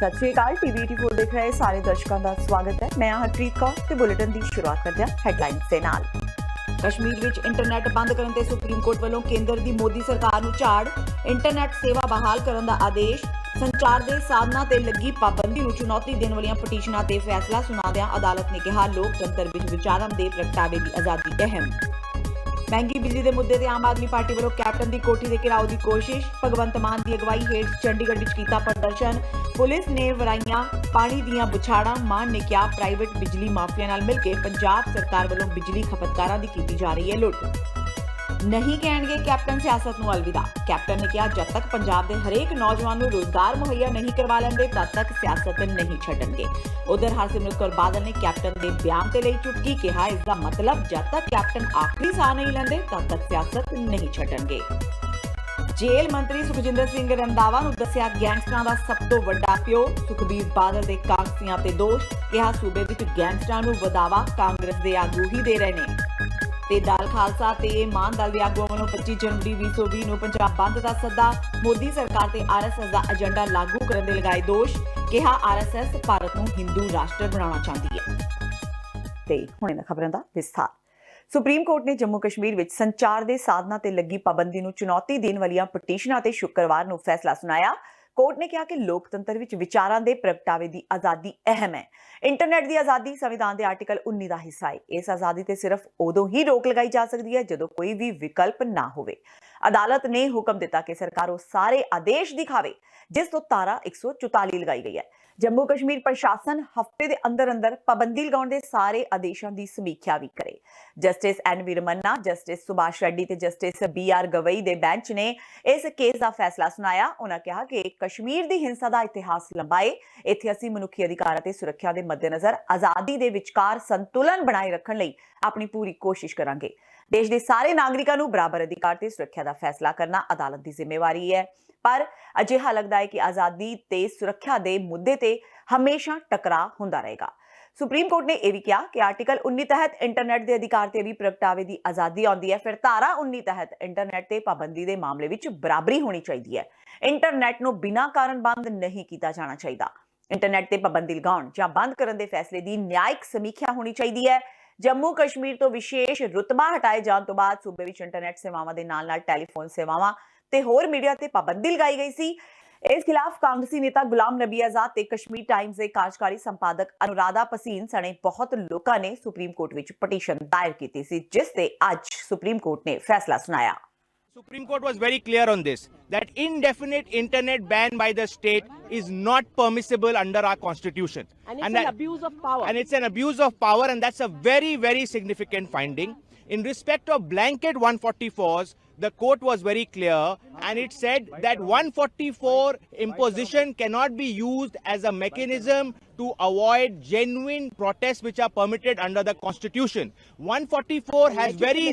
सत श्री अकाल टीवी 84 देख रहे सारे दर्शकों का स्वागत है। मैं हरप्रीत कौर ते बुलेटिन की शुरुआत करते हैं हेडलाइंस के नाल। कश्मीर विच इंटरनेट बंद करने ते सुप्रीम कोर्ट वालों केंद्र की मोदी सरकार नूं झाड़, इंटरनेट सेवा बहाल करने का आदेश, संचार के साधनों ते लगी पाबंदी नूं चुनौती देने वाली पटीशनां ते फैसला सुनादियां अदालत ने कहा लोकतंत्र विच विचारां दे प्रगटावे की आज़ादी अहम। महंगी बिजली के मुद्दे ते आम आदमी पार्टी वालों कैप्टन की कोठी के घिराव की कोशिश, भगवंत मान की अगवाई हेठ चंडीगढ़ विच कीता प्रदर्शन, पुलिस ने वराइयां पानी दीयां बुछाड़ां, मान ने कहा प्राइवेट बिजली माफिया नाल मिलकर पंजाब सरकार वालों बिजली खपतकारां दी कीती जा रही है लुट। नहीं कहणगे कैप्टन सियासत नूं अलविदा, कैप्टन ने कहा जब तक पंजाब के हरेक नौजवान नूं रोजगार मुहैया नहीं करवा लेंदे तब तक सियासत नहीं छड्डणगे। उधर हरसिमरत कौर बादल ने कैप्टन के बयान ते लई चुटकी, कहा इसका मतलब जब तक कैप्टन आखिरी साह नहीं लेंदे तब तक सियासत नहीं छड्डणगे। जेल मंत्री सुखजिंदर सिंह रंधावा नूं दस्सिया गैंगस्टरां दा सब तो वड्डा प्यो, सुखबीर बादल दे कागज़ियां ते दोष, कहा सूबे विच गैंगस्टरां नूं वधावा कांग्रेस दे आगू ही दे रहे ने। ते दल खालसा ते मान दल दे आगूआं वालों 25 जनवरी 2020 नूं पंजाब बंद दा सद्दा, मोदी सरकार ते आरएसएस दा एजेंडा लागू करन दे लगाए दोष, कहा आरएसएस भारत नूं हिंदू राष्ट्र बनाउणा चाहती है। ते हुणे दी खबरां दा विस्तार। सुप्रीम कोर्ट ने जम्मू कश्मीर विच संचार के साधनों ते लगी पाबंदी नूं चुनौती देने वाली पटीशनां ते शुक्रवार नूं फैसला सुनाया। कोर्ट ने कहा कि लोकतंत्र विच विचारां दे प्रगटावे की आज़ादी अहम है। इंटरनेट की आज़ादी संविधान के आर्टिकल 19 का हिस्सा है। इस आज़ादी ते सिर्फ उदों ही रोक लगाई जा सकती है जदों कोई भी विकल्प ना होवे। अदालत ने हुक्म दिता कि सरकार वो सारे आदेश दिखावे जिस तो धारा 144 लगाई गई है। जम्मू कश्मीर प्रशासन हफ्ते के अंदर अंदर पाबंदी लगाने के सारे आदेशों की समीक्षा भी करे। Justice N V Ramana, Justice Subhash Reddy ते जस्टिस बी आर गवई के बेंच ने इस केस का फैसला सुनाया। उन्होंने कहा कि कश्मीर की हिंसा का इतिहास लंबा है। इत्थे असीं मनुखी अधिकारां ते सुरक्षा के मद्देनजर आज़ादी के विचकार संतुलन बनाए रखने लई अपनी पूरी कोशिश करांगे। देश के सारे नागरिकों को बराबर अधिकार ते सुरक्षा का फैसला करना अदालत की जिम्मेवारी है, पर अजिहा लगता है कि आज़ादी ते सुरक्षा के मुद्दे ते हमेशा टकराव होंदा रहेगा। सुप्रीम कोर्ट ने यह भी कहा कि आर्टिकल 19 तहत इंटरनेट के अधिकार ते भी प्रगटावे की आज़ादी आती है। फिर धारा 19 तहत इंटरनेट ते पाबंदी के मामले में बराबरी होनी चाहिए है। इंटरनेट नूं बिना कारण बंद नहीं किया जाना चाहिए। इंटरनेट ते पाबंदी लगाउण जां बंद करन दे फैसले की न्यायिक समीक्षा होनी चाहिए है। जम्मू कश्मीर तो विशेष रुतबा हटाए जाने तो बाद सूबे विच इंटरनेट सेवावां दे नाल नाल टैलीफोन सेवावां ते होर मीडिया ते पाबंदी लगाई गई सी। इस खिलाफ कांग्रेसी नेता गुलाम नबी आजाद ते कश्मीर टाइम्स के कार्यकारी संपादक अनुराधा पसीन सने बहुत लोगों ने सुप्रीम कोर्ट विच पटीशन दायर की सी, जिस ते अज सुप्रीम कोर्ट ने फैसला सुनाया। Supreme Court was very clear on this, that indefinite internet ban by the state is not permissible under our constitution. And it's an abuse of power. And it's an abuse of power, and that's a very, very significant finding. In respect of blanket 144s, the court was very clear, and it said that 144 imposition cannot be used as a mechanism to avoid genuine protests which are permitted under the constitution. 144 has very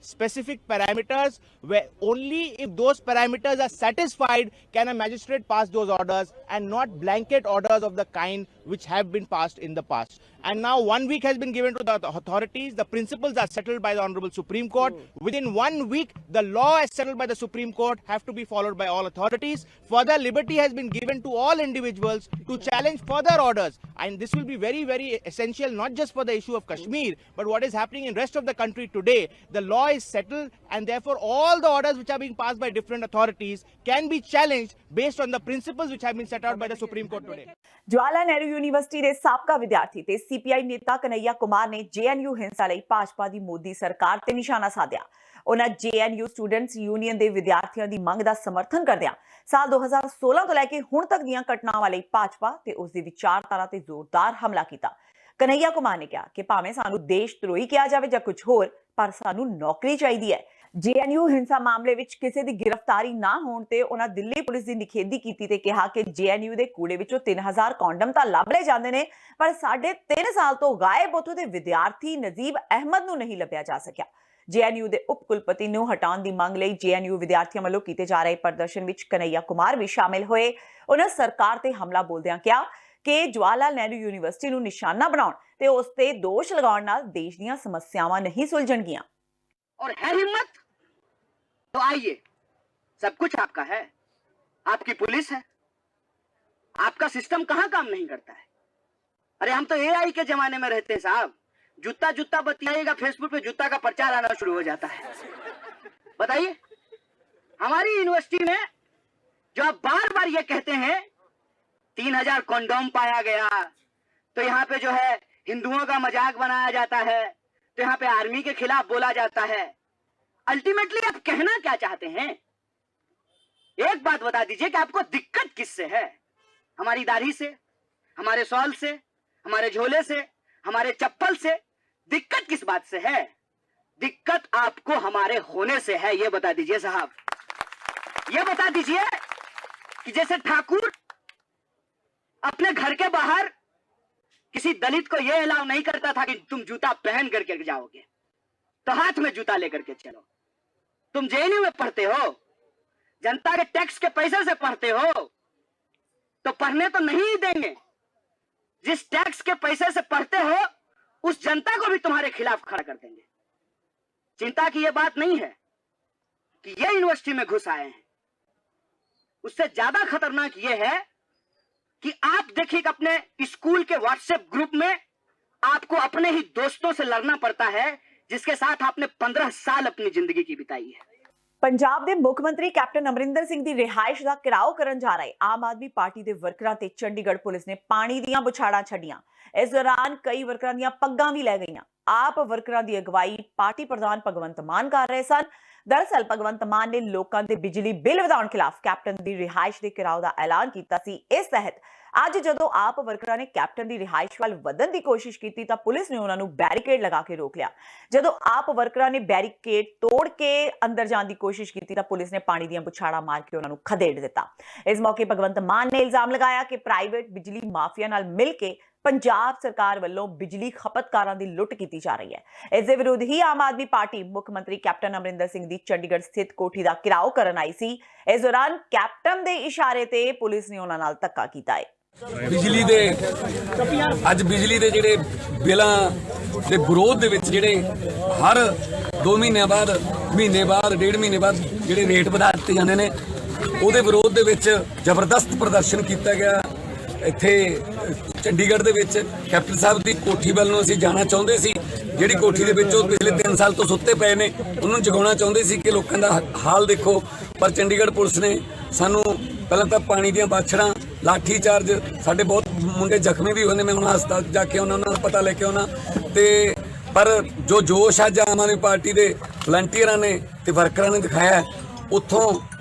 specific parameters, where only if those parameters are satisfied can a magistrate pass those orders, and not blanket orders of the kind which have been passed in the past. And now 1 week has been given to the authorities. The principles are settled by the Honorable Supreme Court. Within 1 week, the law as settled by the Supreme Court have to be followed by all authorities. Further liberty has been given to all individuals to challenge further orders. And this will be very, very essential, not just for the issue of Kashmir, but what is happening in rest of the country today. The law is settled, and therefore all the orders which are being passed by different authorities can be challenged based on the principles which have been set out by the Supreme Court today. Jawaharlal Nehru university के साबका विद्यार्थी ते CPI नेता कन्हैया कुमार ने JNU हिंसा लई भाजपा की मोदी सरकार ते निशाना साधिया। उन्होंने जेएनयू स्टूडेंट्स यूनियन के विद्यार्थियों की मंग का समर्थन करदियां साल 2016 तो लैके हुण तक दीयां घटनावां लई भाजपा ते उसदी विचारधारा ते जोरदार हमला कीता। कन्हैया कुमार ने कहा कि भावें सानू देश द्रोही किया जावे जां कुछ होर, पर सानू नौकरी चाहिदी है। ਜੇਐਨਯੂ ਹਿੰਸਾ ਮਾਮਲੇ ਵਿੱਚ ਕਿਸੇ ਦੀ ਗ੍ਰਿਫਤਾਰੀ ਨਾ ਹੋਣ ਤੇ ਉਹਨਾਂ ਦਿੱਲੀ ਪੁਲਿਸ ਦੀ ਨਿਖੇਧੀ ਕੀਤੀ ਤੇ ਕਿਹਾ ਕਿ ਜੇਐਨਯੂ ਦੇ ਕੂੜੇ ਵਿੱਚੋਂ 3000 ਕੰਡੋਮ ਤਾਂ ਲੱਭ ਲਏ ਜਾਂਦੇ ਨੇ, ਪਰ 3.5 ਸਾਲ ਤੋਂ ਗਾਇਬ ਉੱਥੋਂ ਦੇ ਵਿਦਿਆਰਥੀ ਨਜ਼ੀਬ ਅਹਿਮਦ ਨੂੰ ਨਹੀਂ ਲੱਭਿਆ ਜਾ ਸਕਿਆ। ਜੇਐਨਯੂ ਦੇ ਉਪ ਕੁਲਪਤੀ ਨੂੰ ਹਟਾਉਣ ਦੀ ਮੰਗ ਲਈ ਜੇਐਨਯੂ ਵਿਦਿਆਰਥੀਆਂ ਵੱਲੋਂ ਕੀਤੇ ਜਾ ਰਹੇ ਪ੍ਰਦਰਸ਼ਨ ਵਿੱਚ ਕਨਈਆ ਕੁਮਾਰ ਵੀ ਸ਼ਾਮਿਲ ਹੋਏ। ਉਹਨਾਂ ਸਰਕਾਰ ਤੇ ਹਮਲਾ ਬੋਲਦਿਆਂ ਕਿਹਾ ਕਿ ਜਵਾਹਰ ਲਾਲ ਨਹਿਰੂ ਯੂਨੀਵਰਸਿਟੀ ਨੂੰ ਨਿਸ਼ਾਨਾ ਬਣਾਉਣ ਤੇ ਉਸ ਤੇ ਦੋਸ਼ ਲਗਾਉਣ ਨਾਲ ਦੇਸ਼ ਦੀਆਂ ਸਮੱਸਿਆਵਾਂ ਨਹੀਂ ਸੁਲਝਣਗੀਆਂ। और है हिम्मत तो आइए, सब कुछ आपका है, आपकी पुलिस है, आपका सिस्टम कहां काम नहीं करता है। अरे हम तो एआई के जमाने में रहते हैं साहब, जूता जूता बतियाइएगा फेसबुक पे जूता का प्रचार आना शुरू हो जाता है। बताइए, हमारी यूनिवर्सिटी में जो आप बार बार ये कहते हैं 3000 कंडोम पाया गया, तो यहाँ पे जो है हिंदुओं का मजाक बनाया जाता है, तो यहाँ पे आर्मी के खिलाफ बोला जाता है। अल्टीमेटली आप कहना क्या चाहते हैं? एक बात बता दीजिए कि आपको दिक्कत किससे है? हमारी दाढ़ी से, हमारे शॉल से, हमारे झोले से, हमारे चप्पल से? दिक्कत किस बात से है? दिक्कत आपको हमारे होने से है, ये बता दीजिए साहब। ये बता दीजिए कि जैसे ठाकुर अपने घर के बाहर किसी दलित को यह अलाउ नहीं करता था कि तुम जूता पहन करके जाओगे, तो हाथ में जूता लेकर के चलो। तुम जेएनयू में पढ़ते हो, जनता के टैक्स के पैसे से पढ़ते हो, तो पढ़ने तो नहीं देंगे। जिस टैक्स के पैसे से पढ़ते हो उस जनता को भी तुम्हारे खिलाफ खड़ा कर देंगे। चिंता की यह बात नहीं है कि ये यूनिवर्सिटी में घुस आए हैं, उससे ज्यादा खतरनाक यह है कि आप देखिए कि अपने स्कूल के व्हाट्सएप ग्रुप में आपको अपने ही दोस्तों से लड़ना पड़ता है जिसके साथ आपने 15 साल अपनी जिंदगी की बिताई है। ਪੰਜਾਬ ਦੇ ਮੁੱਖ ਮੰਤਰੀ ਕੈਪਟਨ ਅਮਰਿੰਦਰ ਸਿੰਘ ਦੀ ਰਿਹਾਇਸ਼ ਦਾ ਘਿਰਾਓ ਕਰਨ ਜਾ ਰਹੇ ਆਮ ਆਦਮੀ ਪਾਰਟੀ ਦੇ ਵਰਕਰਾਂ ਤੇ ਚੰਡੀਗੜ੍ਹ ਪੁਲਿਸ ਨੇ ਪਾਣੀ ਦੀਆਂ ਬੁਛਾੜਾਂ ਛੱਡੀਆਂ। ਇਸ ਦੌਰਾਨ ਕਈ ਵਰਕਰਾਂ ਦੀਆਂ ਪੱਗਾਂ ਵੀ ਲੈ ਗਈਆਂ। ਆਪ ਵਰਕਰਾਂ ਦੀ ਅਗਵਾਈ ਪਾਰਟੀ ਪ੍ਰਧਾਨ ਭਗਵੰਤ ਮਾਨ ਕਰ ਰਹੇ ਸਨ। ਦਰਅਸਲ ਭਗਵੰਤ ਮਾਨ ਨੇ ਲੋਕਾਂ ਦੇ ਬਿਜਲੀ ਬਿੱਲ ਵਧਾਉਣ ਖਿਲਾਫ ਕੈਪਟਨ ਦੀ ਰਿਹਾਇਸ਼ ਦੇ ਘਿਰਾਓ ਦਾ ਐਲਾਨ ਕੀਤਾ ਸੀ। ਇਸ ਤਹਿਤ ਅੱਜ ਜਦੋਂ ਆਪ ਵਰਕਰਾਂ ਨੇ ਕੈਪਟਨ ਦੀ ਰਿਹਾਇਸ਼ ਵੱਲ ਵਧਣ ਦੀ ਕੋਸ਼ਿਸ਼ ਕੀਤੀ ਤਾਂ ਪੁਲਿਸ ਨੇ ਉਹਨਾਂ ਨੂੰ ਬੈਰੀਕੇਡ ਲਗਾ ਕੇ ਰੋਕ ਲਿਆ। ਜਦੋਂ ਆਪ ਵਰਕਰਾਂ ਨੇ ਬੈਰੀਕੇਡ ਤੋੜ ਕੇ ਅੰਦਰ ਜਾਣ ਦੀ ਕੋਸ਼ਿਸ਼ ਕੀਤੀ ਤਾਂ ਪੁਲਿਸ ਨੇ ਪਾਣੀ ਦੀਆਂ ਬੁਛਾੜਾਂ ਮਾਰ ਕੇ ਉਹਨਾਂ ਨੂੰ ਖਦੇੜ ਦਿੱਤਾ। ਇਸ ਮੌਕੇ ਭਗਵੰਤ ਮਾਨ ਨੇ ਇਲਜ਼ਾਮ ਲਗਾਇਆ ਕਿ ਪ੍ਰਾਈਵੇਟ ਬਿਜਲੀ ਮਾਫੀਆ ਨਾਲ ਮਿਲ ਕੇ ਪੰਜਾਬ ਸਰਕਾਰ ਵੱਲੋਂ ਬਿਜਲੀ ਖਪਤਕਾਰਾਂ ਦੀ ਲੁੱਟ ਕੀਤੀ ਜਾ ਰਹੀ ਹੈ। ਇਸ ਦੇ ਵਿਰੁੱਧ ਹੀ ਆਮ ਆਦਮੀ ਪਾਰਟੀ ਮੁੱਖ ਮੰਤਰੀ ਕੈਪਟਨ ਅਮਰਿੰਦਰ ਸਿੰਘ ਦੀ ਚੰਡੀਗੜ੍ਹ ਸਥਿਤ ਕੋਠੀ ਦਾ ਘਿਰਾਓ ਕਰਨ ਆਈ ਸੀ। ਇਸ ਦੌਰਾਨ ਕੈਪਟਨ ਦੇ ਇਸ਼ਾਰੇ ਤੇ ਪੁਲਿਸ ਨੇ ਉਹਨਾਂ ਨਾਲ ਧੱਕਾ ਕੀਤਾ ਹੈ। ਬਿਜਲੀ ਦੇ ਜਿਹੜੇ ਬਿੱਲਾਂ ਦੇ ਵਿਰੋਧ ਦੇ ਵਿੱਚ ਜਿਹੜੇ ਹਰ 2 ਮਹੀਨਿਆਂ ਬਾਅਦ ਡੇਢ ਮਹੀਨੇ ਬਾਅਦ ਜਿਹੜੇ ਰੇਟ ਵਧਾ ਦਿੱਤੇ ਜਾਂਦੇ ਨੇ, ਉਹਦੇ ਵਿਰੋਧ ਦੇ ਵਿੱਚ ਜ਼ਬਰਦਸਤ ਪ੍ਰਦਰਸ਼ਨ ਕੀਤਾ ਗਿਆ। ਇੱਥੇ ਚੰਡੀਗੜ੍ਹ ਦੇ ਵਿੱਚ ਕੈਪਟਨ ਸਾਹਿਬ ਦੀ ਕੋਠੀ ਵੱਲ ਨੂੰ ਅਸੀਂ ਜਾਣਾ ਚਾਹੁੰਦੇ ਸੀ, ਜਿਹੜੀ ਕੋਠੀ ਦੇ ਵਿੱਚ ਉਹ ਪਿਛਲੇ 3 ਸਾਲ ਤੋਂ ਸੁੱਤੇ ਪਏ ਨੇ, ਉਹਨੂੰ ਜਗਾਉਣਾ ਚਾਹੁੰਦੇ ਸੀ ਕਿ ਲੋਕਾਂ ਦਾ ਹਾਲ ਦੇਖੋ। ਪਰ ਚੰਡੀਗੜ੍ਹ ਪੁਲਿਸ ਨੇ ਸਾਨੂੰ ਪਹਿਲਾਂ ਤਾਂ ਪਾਣੀ ਦੀਆਂ ਬਾਛੜਾਂ, ਲਾਠੀ ਚਾਰਜ, ਸਾਡੇ ਬਹੁਤ ਮੁੰਡੇ ਜ਼ਖਮੀ ਵੀ ਹੋਏ ਨੇ। ਮੈਂ ਹੁਣ ਹਸਪਤਾਲ ਜਾ ਕੇ ਉਹਨਾਂ ਦਾ ਪਤਾ ਲੈ ਕੇ ਆਉਣਾ ਤੇ ਪਰ ਜੋ ਜੋਸ਼ ਅੱਜ ਆਮ ਆਦਮੀ ਪਾਰਟੀ ਦੇ ਵਲੰਟੀਅਰਾਂ ਨੇ ਤੇ ਵਰਕਰਾਂ ਨੇ ਦਿਖਾਇਆ, ਉੱਥੋਂ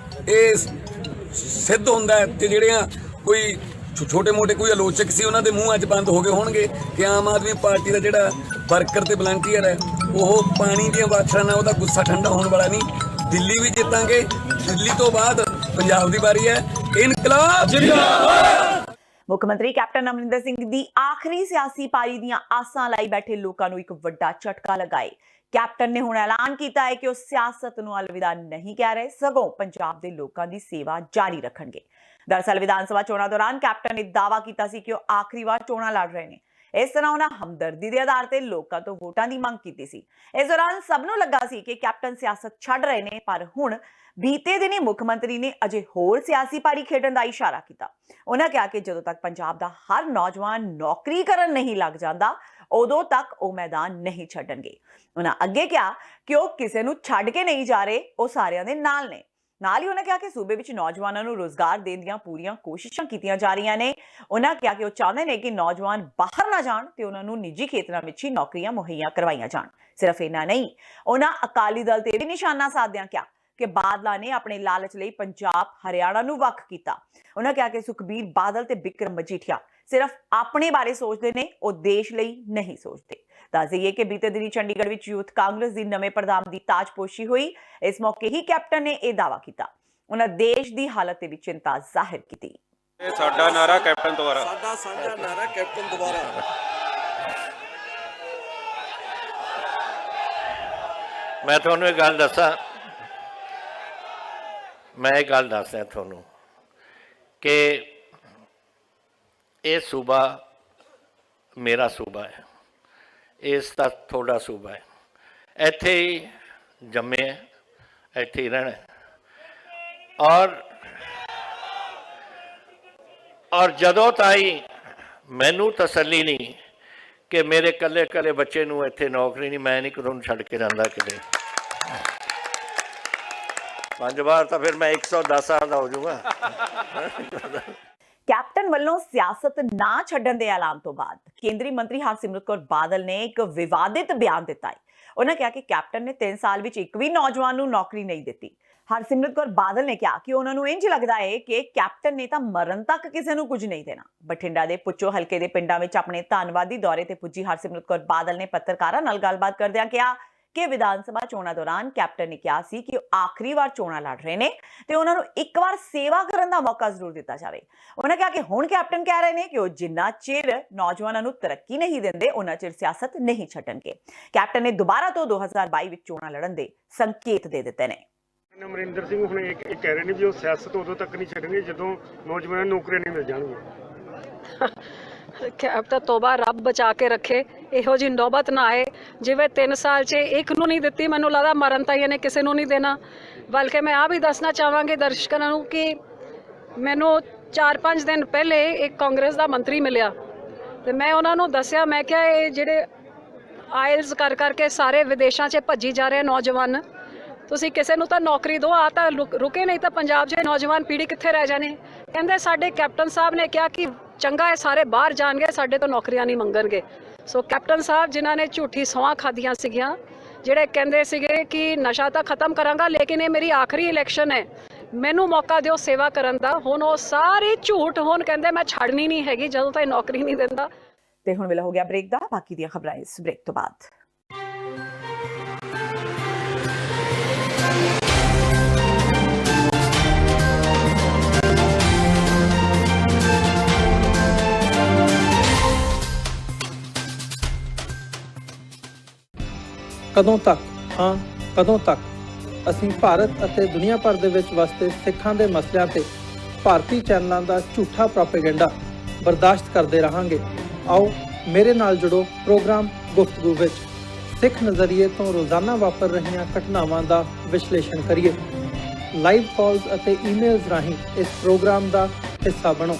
ਇਹ ਸਿੱਧ ਹੁੰਦਾ ਤੇ ਜਿਹੜੀਆਂ ਕੋਈ ਛੋਟੇ ਮੋਟੇ ਕੋਈ ਆਲੋਚਕ ਸੀ ਉਹਨਾਂ ਦੇ ਮੂੰਹ ਅੱਜ ਬੰਦ ਹੋ ਗਏ ਹੋਣਗੇ ਕਿ ਆਮ ਆਦਮੀ ਪਾਰਟੀ ਦਾ ਜਿਹੜਾ ਵਰਕਰ ਤੇ ਵਲੰਟੀਅਰ ਹੈ ਉਹ ਪਾਣੀ ਦੀਆਂ ਬਾਛੜਾਂ ਨਾਲ ਉਹਦਾ ਗੁੱਸਾ ਠੰਡਾ ਹੋਣ ਵਾਲਾ ਨਹੀਂ। ਦਿੱਲੀ ਵੀ ਜਿੱਤਾਂਗੇ, ਦਿੱਲੀ ਤੋਂ ਬਾਅਦ ਪੰਜਾਬ ਦੀ ਵਾਰੀ ਹੈ। ਇਨਕਲਾਬ ਜਿੰਦਾਬਾਦ। ਮੁੱਖ ਮੰਤਰੀ ਕੈਪਟਨ ਅਮਰਿੰਦਰ ਸਿੰਘ ਦੀ ਆਖਰੀ ਸਿਆਸੀ ਪਾਰੀ ਦੀਆਂ ਆਸਾਂ ਲਾਈ ਬੈਠੇ ਲੋਕਾਂ ਨੂੰ ਇੱਕ ਵੱਡਾ ਝਟਕਾ ਲਗਾਏ। ਕੈਪਟਨ ਨੇ ਹੁਣ ਐਲਾਨ ਕੀਤਾ ਹੈ ਕਿ ਉਹ ਸਿਆਸਤ ਨੂੰ ਅਲਵਿਦਾ ਨਹੀਂ ਕਹਿ ਰਹੇ, ਸਗੋਂ ਪੰਜਾਬ ਦੇ ਲੋਕਾਂ ਦੀ ਸੇਵਾ ਜਾਰੀ ਰੱਖਣਗੇ। ਦਰਅਸਲ ਵਿਧਾਨ ਸਭਾ ਚੋਣਾਂ ਦੌਰਾਨ ਕੈਪਟਨ ਨੇ ਦਾਅਵਾ ਕੀਤਾ ਸੀ ਕਿ ਉਹ ਆਖਰੀ ਵਾਰ ਚੋਣਾਂ ਲੜ ਰਹੇ ਨੇ। ਇਸ ਤਰ੍ਹਾਂ ਉਹਨਾਂ ਹਮਦਰਦੀ ਦੇ ਆਧਾਰ ਤੇ ਲੋਕਾਂ ਤੋਂ ਵੋਟਾਂ ਦੀ ਮੰਗ ਕੀਤੀ ਸੀ। ਇਸ ਦੌਰਾਨ ਸਭ ਨੂੰ ਲੱਗਾ ਸੀ ਕਿ ਕੈਪਟਨ ਸਿਆਸਤ ਛੱਡ ਰਹੇ ਨੇ, ਪਰ ਹੁਣ ਬੀਤੇ ਦਿਨੀ ਮੁੱਖ ਮੰਤਰੀ ਨੇ ਅਜੇ ਹੋਰ ਸਿਆਸੀ ਪਾਰੀ ਖੇਡਣ ਦਾ ਇਸ਼ਾਰਾ ਕੀਤਾ। ਉਹਨਾਂ ਕਿਹਾ ਕਿ ਜਦੋਂ ਤੱਕ ਪੰਜਾਬ ਦਾ ਹਰ ਨੌਜਵਾਨ ਨੌਕਰੀ ਕਰਨ ਨਹੀਂ ਲੱਗ ਜਾਂਦਾ, ਉਦੋਂ ਤੱਕ ਉਹ ਮੈਦਾਨ ਨਹੀਂ ਛੱਡਣਗੇ। ਉਹਨਾਂ ਅੱਗੇ ਕਿਹਾ ਕਿ ਉਹ ਕਿਸੇ ਨੂੰ ਛੱਡ ਕੇ ਨਹੀਂ ਜਾ ਰਹੇ, ਉਹ ਸਾਰਿਆਂ ਦੇ ਨਾਲ ਨੇ। ਨਾਲ ਹੀ ਉਹਨਾਂ ਕਿਹਾ ਕਿ ਸੂਬੇ ਵਿੱਚ ਨੌਜਵਾਨਾਂ ਨੂੰ ਰੋਜ਼ਗਾਰ ਦੇਣ ਦੀਆਂ ਪੂਰੀਆਂ ਕੋਸ਼ਿਸ਼ਾਂ ਕੀਤੀਆਂ ਜਾ ਰਹੀਆਂ ਨੇ। ਉਹਨਾਂ ਕਿਹਾ ਕਿ ਉਹ ਚਾਹੁੰਦੇ ਨੇ ਕਿ ਨੌਜਵਾਨ ਬਾਹਰ ਨਾ ਜਾਣ ਤੇ ਉਹਨਾਂ ਨੂੰ ਨਿੱਜੀ ਖੇਤਰਾਂ ਵਿੱਚ ਹੀ ਨੌਕਰੀਆਂ ਮੁਹੱਈਆ ਕਰਵਾਈਆਂ ਜਾਣ। ਸਿਰਫ ਇੰਨਾ ਨਹੀਂ, ਉਹਨਾਂ ਅਕਾਲੀ ਦਲ ਤੇ ਵੀ ਨਿਸ਼ਾਨਾ ਸਾਧਦਿਆਂ ਕਿਹਾ ਕਿ ਬਾਦਲਾਂ ਨੇ ਆਪਣੇ ਲਾਲਚ ਲਈ ਪੰਜਾਬ ਹਰਿਆਣਾ ਨੂੰ ਵੱਖ ਕੀਤਾ। ਉਹਨਾਂ ਕਿਹਾ ਕਿ ਸੁਖਬੀਰ ਬਾਦਲ ਤੇ ਬਿਕਰਮ ਮਜੀਠੀਆ ਸਿਰਫ ਆਪਣੇ ਬਾਰੇ ਸੋਚਦੇ ਨੇ, ਉਹ ਦੇਸ਼ ਲਈ ਨਹੀਂ ਸੋਚਦੇ। ਦੱਸ ਦਈਏ ਕਿ ਬੀਤੇ ਦਿਨੀ ਚੰਡੀਗੜ੍ਹ ਵਿੱਚ ਯੂਥ ਕਾਂਗਰਸ ਦੀ ਨਵੇਂ ਪ੍ਰਧਾਨ ਦੀ ਤਾਜਪੋਸ਼ੀ ਹੋਈ। ਇਸ ਮੌਕੇ ਹੀ ਕੈਪਟਨ ਨੇ ਇਹ ਦਾਅਵਾ ਕੀਤਾ। ਉਹਨਾਂ ਦੇਸ਼ ਦੀ ਹਾਲਤ ਤੇ ਵੀ ਚਿੰਤਾ ਜ਼ਾਹਿਰ ਕੀਤੀ। ਇਹ ਸਾਡਾ ਨਾਰਾ ਕੈਪਟਨ ਦੁਆਰਾ, ਸਾਡਾ ਸਾਂਝਾ ਨਾਰਾ ਕੈਪਟਨ ਦੁਆਰਾ। ਮੈਂ ਤੁਹਾਨੂੰ ਇੱਕ ਗੱਲ ਦੱਸਾਂ, ਤੁਹਾਨੂੰ ਕਿ ਇਹ ਸੂਬਾ ਮੇਰਾ ਸੂਬਾ ਹੈ, ਇਸ ਦਾ ਤੁਹਾਡਾ ਸੂਬਾ ਹੈ। ਇੱਥੇ ਹੀ ਜੰਮੇ, ਇੱਥੇ ਹੀ ਰਹਿਣਾ। ਔਰ ਜਦੋਂ ਤਾਈ ਮੈਨੂੰ ਤਸੱਲੀ ਨਹੀਂ ਕਿ ਮੇਰੇ ਕੱਲੇ ਬੱਚੇ ਨੂੰ ਇੱਥੇ ਨੌਕਰੀ ਨਹੀਂ, ਮੈਂ ਨਹੀਂ ਕਦੋਂ ਨੂੰ ਛੱਡ ਕੇ ਜਾਂਦਾ ਕਿਤੇ। 5 ਵਾਰ ਤਾਂ ਫਿਰ ਮੈਂ 110 ਸਾਲ ਦਾ ਹੋ ਜਾਊਗਾ। ਕੈਪਟਨ ਵੱਲੋਂ ਸਿਆਸਤ ਨਾ ਛੱਡਣ ਦੇ ਐਲਾਨ ਤੋਂ ਬਾਅਦ ਕੇਂਦਰੀ ਮੰਤਰੀ ਹਰਸਿਮਰਤ ਕੌਰ ਬਾਦਲ ਨੇ ਇੱਕ ਵਿਵਾਦਿਤ ਬਿਆਨ ਦਿੱਤਾ ਹੈ। ਉਹਨਾਂ ਕਿਹਾ ਕਿ ਕੈਪਟਨ ਨੇ 3 ਸਾਲ ਵਿੱਚ ਇੱਕ ਵੀ ਨੌਜਵਾਨ ਨੂੰ ਨੌਕਰੀ ਨਹੀਂ ਦਿੱਤੀ। ਹਰਸਿਮਰਤ ਕੌਰ ਬਾਦਲ ਨੇ ਕਿਹਾ ਕਿ ਉਹਨਾਂ ਨੂੰ ਇੰਜ ਲੱਗਦਾ ਹੈ ਕਿ ਕੈਪਟਨ ਨੇ ਤਾਂ ਮਰਨ ਤੱਕ ਕਿਸੇ ਨੂੰ ਕੁਝ ਨਹੀਂ ਦੇਣਾ। ਬਠਿੰਡਾ ਦੇ ਪੁੱਚੋ ਹਲਕੇ ਦੇ ਪਿੰਡਾਂ ਵਿੱਚ ਆਪਣੇ ਧੰਨਵਾਦੀ ਦੌਰੇ ਤੇ ਪੁੱਜੀ ਹਰਸਿਮਰਤ ਕੌਰ ਬਾਦਲ ਨੇ ਪੱਤਰਕਾਰਾਂ ਨਾਲ ਗੱਲਬਾਤ ਕਰਦਿਆਂ ਕਿਹਾ ਕਿ ਵਿਧਾਨ ਸਭਾ ਚੋਣਾਂ ਦੌਰਾਨ ਕੈਪਟਨ ਨੇ ਕਿਹਾ ਸੀ ਕਿ ਉਹ ਆਖਰੀ ਵਾਰ ਚੋਣਾਂ ਲੜ ਰਹੇ ਨੇ ਤੇ ਉਹਨਾਂ ਨੂੰ ਇੱਕ ਵਾਰ ਸੇਵਾ ਕਰਨ ਦਾ ਮੌਕਾ ਜ਼ਰੂਰ ਦਿੱਤਾ ਜਾਵੇ। ਉਹਨਾਂ ਕਿਹਾ ਕਿ ਹੁਣ ਕੈਪਟਨ ਕਹਿ ਰਹੇ ਨੇ ਕਿ ਉਹ ਜਿੰਨਾ ਚਿਰ ਨੌਜਵਾਨਾਂ ਨੂੰ ਤਰੱਕੀ ਨਹੀਂ ਦਿੰਦੇ ਉਹਨਾਂ ਚਿਰ ਸਿਆਸਤ ਨਹੀਂ ਛੱਡਣਗੇ। ਕੈਪਟਨ ਨੇ ਦੁਬਾਰਾ ਤੋਂ 2022 ਵਿੱਚ ਚੋਣਾਂ ਲੜਨ ਦੇ ਸੰਕੇਤ ਦੇ ਦਿੱਤੇ ਨੇ। ਅਮਰਿੰਦਰ ਸਿੰਘ ਹੁਣ ਇਹ ਕਹਿ ਰਹੇ ਨੇ ਵੀ ਉਹ ਸਿਆਸਤ ਉਦੋਂ ਤੱਕ ਨਹੀਂ ਛੱਡਣਗੇ ਜਦੋਂ ਨੌਜਵਾਨਾਂ ਨੂੰ ਨੌਕਰੀਆਂ ਨਹੀਂ ਮਿਲ ਜਾਣਗੀਆਂ। ਕੈਪਟਨ ਤੋਬਾ ਰੱਬ ਬਚਾ ਕੇ ਰੱਖੇ, ਇਹੋ ਜਿਹੀ ਨੌਬਤ ਨਾ ਆਏ। ਜਿਵੇਂ 3 ਸਾਲ 'ਚ ਇੱਕ ਨੂੰ ਨਹੀਂ ਦਿੱਤੀ, ਮੈਨੂੰ ਲੱਗਦਾ ਮਰਨ ਤਾਂ ਇਹਨੇ ਕਿਸੇ ਨੂੰ ਨਹੀਂ ਦੇਣਾ। ਬਲਕਿ ਮੈਂ ਆ ਵੀ ਦੱਸਣਾ ਚਾਹਾਂਗੀ ਦਰਸ਼ਕਾਂ ਨੂੰ ਕਿ ਮੈਨੂੰ 4-5 ਦਿਨ ਪਹਿਲੇ ਇੱਕ ਕਾਂਗਰਸ ਦਾ ਮੰਤਰੀ ਮਿਲਿਆ ਤੇ ਮੈਂ ਉਹਨਾਂ ਨੂੰ ਦੱਸਿਆ, ਮੈਂ ਕਿਹਾ ਇਹ ਜਿਹੜੇ ਆਇਲਸ ਕਰ ਕਰਕੇ ਸਾਰੇ ਵਿਦੇਸ਼ਾਂ 'ਚ ਭੱਜੀ ਜਾ ਰਹੇ ਨੌਜਵਾਨ, ਤੁਸੀਂ ਕਿਸੇ ਨੂੰ ਤਾਂ ਨੌਕਰੀ ਦਿਓ, ਆ ਤਾਂ ਰੁਕੇ ਨਹੀਂ ਤਾਂ ਪੰਜਾਬ 'ਚ ਨੌਜਵਾਨ ਪੀੜ੍ਹੀ ਕਿੱਥੇ ਰਹਿ ਜਾਣੇ। ਕਹਿੰਦੇ ਸਾਡੇ ਕੈਪਟਨ ਸਾਹਿਬ ਨੇ ਕਿਹਾ ਕਿ ਚੰਗਾ ਹੈ ਸਾਰੇ ਬਾਹਰ ਜਾਣਗੇ, ਸਾਡੇ ਤੋਂ ਨੌਕਰੀਆਂ ਨਹੀਂ ਮੰਗਣਗੇ। ਸੋ ਕੈਪਟਨ ਸਾਹਿਬ ਜਿਨ੍ਹਾਂ ਨੇ ਝੂਠੀ ਸਹੁੰਆਂ ਖਾਧੀਆਂ ਸੀਗੀਆਂ, ਜਿਹੜੇ ਕਹਿੰਦੇ ਸੀਗੇ ਕਿ ਨਸ਼ਾ ਤਾਂ ਖਤਮ ਕਰਾਂਗਾ ਲੇਕਿਨ ਇਹ ਮੇਰੀ ਆਖਰੀ ਇਲੈਕਸ਼ਨ ਹੈ, ਮੈਨੂੰ ਮੌਕਾ ਦਿਓ ਸੇਵਾ ਕਰਨ ਦਾ, ਹੁਣ ਉਹ ਸਾਰੇ ਝੂਠ ਹੁਣ ਕਹਿੰਦੇ ਮੈਂ ਛੱਡਣੀ ਨਹੀਂ ਹੈਗੀ ਜਦੋਂ ਤਾਈਂ ਨੌਕਰੀ ਨਹੀਂ ਦਿੰਦਾ। ਤੇ ਹੁਣ ਵੇਲਾ ਹੋ ਗਿਆ ਬ੍ਰੇਕ ਦਾ। ਬਾਕੀ ਦੀਆਂ ਖਬਰਾਂ ਇਸ ਬ੍ਰੇਕ ਤੋਂ ਬਾਅਦ। ਕਦੋਂ ਤੱਕ, ਹਾਂ ਕਦੋਂ ਤੱਕ ਅਸੀਂ ਭਾਰਤ ਅਤੇ ਦੁਨੀਆ ਭਰ ਦੇ ਵਿੱਚ ਵਸਦੇ ਸਿੱਖਾਂ ਦੇ ਮਸਲਿਆਂ ਤੇ ਭਾਰਤੀ ਚੈਨਲਾਂ ਦਾ ਝੂਠਾ ਪ੍ਰੋਪੇਗੈਂਡਾ ਬਰਦਾਸ਼ਤ ਕਰਦੇ ਰਹਾਂਗੇ। ਆਓ ਮੇਰੇ ਨਾਲ ਜੁੜੋ ਪ੍ਰੋਗਰਾਮ ਗੁਫ਼ਤਗੂ ਵਿੱਚ। ਸਿੱਖ ਨਜ਼ਰੀਏ ਤੋਂ ਰੋਜ਼ਾਨਾ ਵਾਪਰ ਰਹੀਆਂ ਘਟਨਾਵਾਂ ਦਾ ਵਿਸ਼ਲੇਸ਼ਣ ਕਰੀਏ। ਲਾਈਵ ਕਾਲਸ ਅਤੇ ਈਮੇਲਸ ਰਾਹੀਂ ਇਸ ਪ੍ਰੋਗਰਾਮ ਦਾ ਹਿੱਸਾ ਬਣੋ।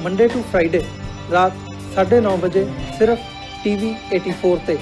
ਮੰਡੇ ਟੂ ਫਰਾਈਡੇ ਰਾਤ 9:30 ਵਜੇ ਸਿਰਫ TV 84 ਤੇ।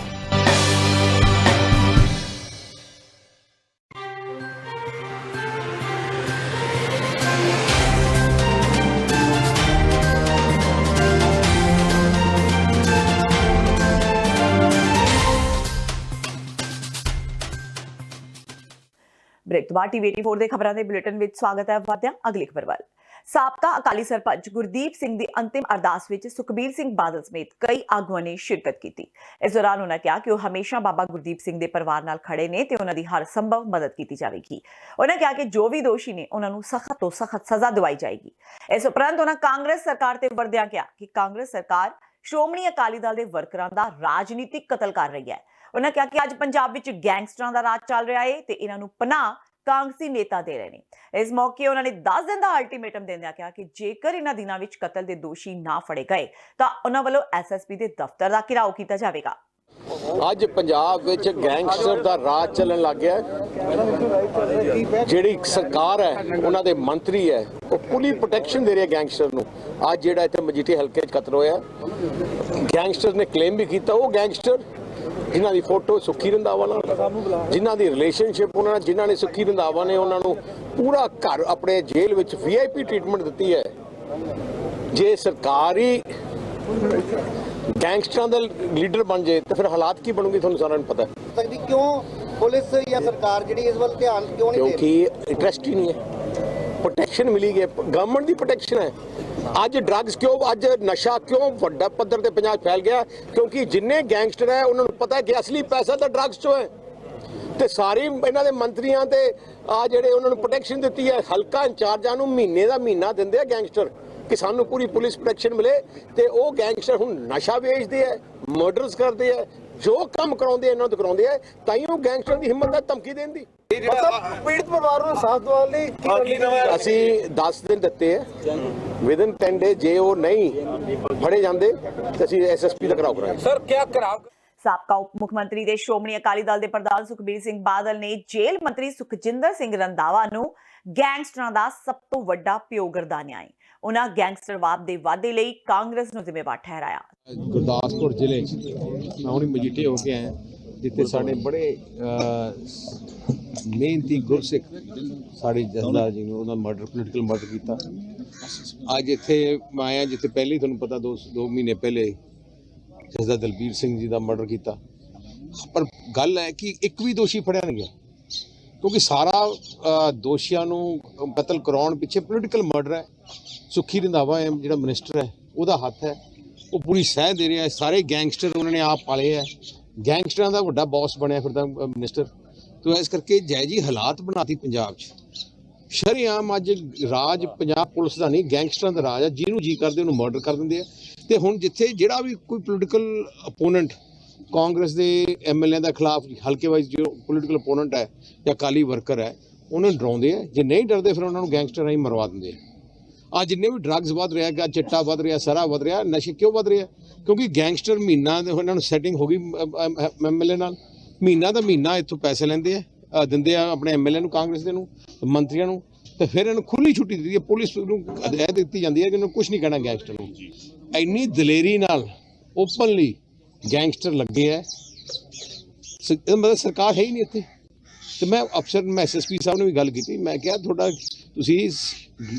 ਬ੍ਰੇਕ ਤੋਂ ਬਾਅਦ TV 84 ਦੇ ਖਬਰਾਂ ਦੇ ਬੁਲੇਟਿਨ ਵਿੱਚ ਸਵਾਗਤ ਹੈ। ਵਧਿਆ ਅਗਲੀ ਖਬਰ ਵੱਲ। ਸਾਬਕਾ ਅਕਾਲੀ ਸਰਪੰਚ ਗੁਰਦੀਪ ਸਿੰਘ ਦੀ ਅੰਤਿਮ ਅਰਦਾਸ ਵਿੱਚ ਸੁਖਬੀਰ ਸਿੰਘ ਬਾਦਲ ਸਮੇਤ ਕਈ ਆਗੂਆਂ ਨੇ ਸ਼ਿਰਕਤ ਕੀਤੀ। ਇਸ ਦੌਰਾਨ ਉਹਨਾਂ ਕਿਹਾ ਕਿ ਉਹ ਹਮੇਸ਼ਾ ਬਾਬਾ ਗੁਰਦੀਪ ਸਿੰਘ ਦੇ ਪਰਿਵਾਰ ਨਾਲ ਖੜੇ ਨੇ ਤੇ ਉਹਨਾਂ ਦੀ ਹਰ ਸੰਭਵ ਮਦਦ ਕੀਤੀ ਜਾਵੇਗੀ। ਉਹਨਾਂ ਕਿਹਾ ਕਿ ਜੋ ਵੀ ਦੋਸ਼ੀ ਨੇ ਉਹਨਾਂ ਨੂੰ ਸਖਤ ਤੋਂ ਸਖਤ ਸਜ਼ਾ ਦਿਵਾਈ ਜਾਏਗੀ। ਇਸ ਉਪਰੰਤ ਉਹਨਾਂ ਕਾਂਗਰਸ ਸਰਕਾਰ ਤੇ ਵਰਦਿਆਂ ਕਿਹਾ ਕਿ ਕਾਂਗਰਸ ਸਰਕਾਰ ਸ਼੍ਰੋਮਣੀ ਅਕਾਲੀ ਦਲ ਦੇ ਵਰਕਰਾਂ ਦਾ ਰਾਜਨੀਤਿਕ ਕਤਲ ਕਰ ਰਹੀ ਹੈ। ਉਹਨਾਂ ਕਿਹਾ ਕਿ ਅੱਜ ਪੰਜਾਬ ਵਿੱਚ ਗੈਂਗਸਟਰਾਂ ਦਾ ਰਾਜ ਚੱਲ ਰਿਹਾ ਹੈ ਤੇ ਇਹਨਾਂ ਨੂੰ ਪਨਾਹ ਕਾਂਗਰਸੀ ਨੇਤਾ ਦੇ ਰਹੇ ਨੇ। ਇਸ ਮੌਕੇ ਉਹਨਾਂ ਨੇ 10 ਦਿਨ ਦਾ ਅਲਟੀਮੇਟਮ ਦਿੰਦਿਆਂ ਕਿਹਾ ਕਿ ਜੇਕਰ ਇਹਨਾਂ ਦਿਨਾਂ ਵਿੱਚ ਕਤਲ ਦੇ ਦੋਸ਼ੀ ਨਾ ਫੜੇ ਗਏ ਤਾਂ ਉਹਨਾਂ ਵੱਲੋਂ SSP ਦੇ ਦਫ਼ਤਰ ਦਾ ਘਿਰਾਓ ਕੀਤਾ ਜਾਵੇਗਾ। ਅੱਜ ਪੰਜਾਬ ਵਿੱਚ ਗੈਂਗਸਟਰ ਦਾ ਰਾਜ ਚੱਲਣ ਲੱਗ ਗਿਆ। ਜਿਹੜੀ ਸਰਕਾਰ ਹੈ ਉਹਨਾਂ ਦੇ ਮੰਤਰੀ ਹੈ ਉਹ ਪੂਰੀ ਪ੍ਰੋਟੈਕਸ਼ਨ ਦੇ ਰਹੇ ਗੈਂਗਸਟਰ ਨੂੰ। ਅੱਜ ਜਿਹੜਾ ਇੱਥੇ ਮਜੀਠੀ ਹਲਕੇ 'ਚ ਕਤਲ ਹੋਇਆ, ਗੈਂਗਸਟਰ ਨੇ ਕਲੇਮ ਵੀ ਕੀਤਾ ਉਹ ਗੈਂਗਸਟਰ ਜਿਨ੍ਹਾਂ ਦੀ ਫੋਟੋ ਸੁੱਖੀ ਰੰਧਾਵਾ ਨਾਲ, ਜਿਨ੍ਹਾਂ ਦੀ ਰਿਲੇਸ਼ਨਸ਼ਿਪ ਉਹਨਾਂ ਨਾਲ, ਜਿਨ੍ਹਾਂ ਨੇ ਸੁੱਖੀ ਰੰਧਾਵਾ ਨੇ ਉਹਨਾਂ ਨੂੰ ਪੂਰਾ ਘਰ ਆਪਣੇ ਜੇਲ੍ਹ ਵਿੱਚ VIP ਟ੍ਰੀਟਮੈਂਟ ਦਿੱਤੀ ਹੈ। ਜੇ ਸਰਕਾਰੀ ਗੈਂਗਸਟਰਾਂ ਦਾ ਲੀਡਰ ਬਣ ਜਾਏ ਤਾਂ ਫਿਰ ਹਾਲਾਤ ਕੀ ਬਣੂਗੀ ਤੁਹਾਨੂੰ ਸਾਰਿਆਂ ਨੂੰ ਪਤਾ ਹੈ। ਕਿਉਂ ਪੁਲਿਸ ਜਾਂ ਸਰਕਾਰ ਜਿਹੜੀ ਇਸ ਵੱਲ ਧਿਆਨ ਕਿਉਂ ਨਹੀਂ ਦੇ ਰਹੀ? ਕਿਉਂਕਿ ਇੰਟਰਸਟ ਹੀ ਨਹੀਂ ਹੈ। ਪ੍ਰੋਟੈਕਸ਼ਨ ਮਿਲੀ ਹੈ, ਗਵਰਨਮੈਂਟ ਦੀ ਪ੍ਰੋਟੈਕਸ਼ਨ ਹੈ। ਅੱਜ ਡਰੱਗਸ ਕਿਉਂ, ਅੱਜ ਨਸ਼ਾ ਕਿਉਂ ਵੱਡਾ ਪੱਧਰ ਤੇ ਪੰਜਾਬ 'ਚ ਫੈਲ ਗਿਆ? ਕਿਉਂਕਿ ਜਿੰਨੇ ਗੈਂਗਸਟਰ ਹੈ ਉਹਨਾਂ ਨੂੰ ਪਤਾ ਹੈ ਕਿ ਅਸਲੀ ਪੈਸਾ ਤਾਂ ਡਰੱਗਸ 'ਚੋਂ ਹੈ, ਤੇ ਸਾਰੇ ਇਹਨਾਂ ਦੇ ਮੰਤਰੀਆਂ ਤੇ ਆ ਜਿਹੜੇ ਉਹਨਾਂ ਨੂੰ ਪ੍ਰੋਟੈਕਸ਼ਨ ਦਿੱਤੀ ਹੈ। ਹਲਕਾ ਇੰਚਾਰਜਾਂ ਨੂੰ ਮਹੀਨੇ ਦਾ ਮਹੀਨਾ ਦਿੰਦੇ ਆ ਗੈਂਗਸਟਰ ਕਿ ਸਾਨੂੰ ਪੂਰੀ ਪੁਲਿਸ ਪ੍ਰੋਟੈਕਸ਼ਨ ਮਿਲੇ, ਤੇ ਉਹ ਗੈਂਗਸਟਰ ਹੁਣ ਨਸ਼ਾ ਵੇਚਦੇ ਆ, ਮਰਡਰਸ ਕਰਦੇ ਆ, ਜੋ ਕੰਮ ਕਰਾਉਂਦੇ ਇਹਨਾਂ ਨੂੰ ਕਰਾਉਂਦੇ ਆ। ਤਾਂ ਹੀ ਉਹ ਗੈਂਗਸਟਰ ਦੀ ਹਿੰਮਤ ਹੈ ਧਮਕੀ ਦੇਣ ਦੀ। ਪੀੜਤ ਪਰਿਵਾਰ ਨੂੰ ਸਾਥ ਦਿਵਾਉਣ ਲਈ ਅਸੀਂ 10 ਦਿਨ ਦਿੱਤੇ ਆ, ਵਿਦਨ 10 ਡੇ ਜੇ ਉਹ ਨਹੀਂ ਫੜੇ ਜਾਂਦੇ ਤਾਂ ਅਸੀਂ ਐਸਐਸਪੀ ਦਾ ਘਰਾਓ ਕਰਾਂਗੇ। ਸਰ ਕੀ ਕਰਾਓ? ਸਾਬਕਾ ਉਪ ਮੁੱਖ ਮੰਤਰੀ ਦੇ ਸ਼੍ਰੋਮਣੀ ਅਕਾਲੀ ਦਲ ਦੇ ਪ੍ਰਧਾਨ ਸੁਖਬੀਰ ਸਿੰਘ ਬਾਦਲ ਨੇ ਜੇਲ੍ਹ ਮੰਤਰੀ ਸੁਖਜਿੰਦਰ ਸਿੰਘ ਰੰਧਾਵਾ ਨੂੰ ਗੈਂਗਸਟਰਾਂ ਦਾ ਸਭ ਤੋਂ ਵੱਡਾ ਪਿਓ ਗਰਦਾਨਿਆ ਹੈ। ਉਹਨਾਂ ਗੈਂਗਸਟਰਵਾਦ ਦੇ ਵਾਧੇ ਲਈ ਕਾਂਗਰਸ ਨੂੰ ਜ਼ਿੰਮੇਵਾਰ ਠਹਿਰਾਇਆ। ਗੁਰਦਾਸਪੁਰ ਜ਼ਿਲ੍ਹੇ 'ਚ ਮੈਂ ਹੁਣੀ ਮਜੀਠੇ ਹੋ ਕੇ ਆਇਆ, ਜਿੱਥੇ ਸਾਡੇ ਬੜੇ ਮਿਹਨਤੀ ਗੁਰਸਿੱਖ ਸਾਡੇ ਜਥੇਦਾਰ ਜੀ ਨੂੰ ਉਹਨਾਂ ਮਰਡਰ, ਪੋਲੀਟੀਕਲ ਮਰਡਰ ਕੀਤਾ। ਅੱਜ ਇੱਥੇ ਮੈਂ ਆਇਆ ਜਿੱਥੇ ਪਹਿਲੇ ਤੁਹਾਨੂੰ ਪਤਾ 2 ਮਹੀਨੇ ਪਹਿਲੇ ਜਥੇਦਾਰ ਦਲਬੀਰ ਸਿੰਘ ਜੀ ਦਾ ਮਰਡਰ ਕੀਤਾ। ਪਰ ਗੱਲ ਹੈ ਕਿ ਇੱਕ ਵੀ ਦੋਸ਼ੀ ਫੜਿਆ ਨਹੀਂ ਗਿਆ, ਕਿਉਂਕਿ ਸਾਰਾ ਦੋਸ਼ੀਆਂ ਨੂੰ ਕਤਲ ਕਰਾਉਣ ਪਿੱਛੇ ਪੋਲੀਟੀਕਲ ਮਰਡਰ ਹੈ। ਸੁਖੀ ਰੰਧਾਵਾ ਹੈ ਜਿਹੜਾ ਮਿਨਿਸਟਰ ਹੈ, ਉਹਦਾ ਹੱਥ ਹੈ, ਉਹ ਪੂਰੀ ਸਹਿ ਦੇ ਰਿਹਾ। ਸਾਰੇ ਗੈਂਗਸਟਰ ਉਹਨਾਂ ਨੇ ਆਪ ਪਾਲੇ ਹੈ, ਗੈਂਗਸਟਰਾਂ ਦਾ ਵੱਡਾ ਬੌਸ ਬਣਿਆ ਫਿਰਦਾ ਮਿਨਿਸਟਰ। तो इस करके जायजी हालात बनाती पंजाब च शरेआम अज राज पंजाब पुलिस का नहीं गैंगस्टरां दा राज है, जिन्हों जी करते उन्होंने मर्डर कर देंगे। तो हुण जिथे जिहड़ा भी कोई पोलीटिकल अपोनेंट कांग्रेस के MLA के खिलाफ हल्के वाइज जो पोलीटिकल अपोनेंट है या अकाली वर्कर है उन्होंने डराते हैं, जे नहीं डरते फिर उन्होंने गैंगस्टर राही मरवा देंगे। आज जिन्ने भी ड्रग्स वध रहा है, चिट्टा वध रहा, सारा वध रहा, नशे क्यों वध रहे? क्योंकि गैंगस्टर महीना उन्होंने सैटिंग हो गई MLA नाल, महीना का महीना इतों पैसे लेंदे आ दिंदे आ अपने MLA नूं, कांग्रेस दे नूं, मंत्रियों नूं, तो फिर इन्हूं खुली छुट्टी दी पुलिस नूं हदायत दी जाती है कि उन्होंने कुछ नहीं कहना गैंगस्टर नूं। इन्नी दलेरी नाल ओपनली गैंगस्टर लगे है, मतलब सरकार है ही नहीं इत्थे। तो मैं अफसर मैं SSP साहब ने भी गल की, मैं क्या थोड़ा तुसीं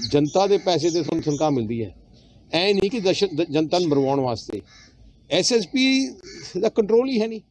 जनता के पैसे से तुहानूं तनख्वाह मिलती है, ऐ नहीं कि जनता नूं मरवाउण वास्ते। SSP का कंट्रोल ही है नहीं।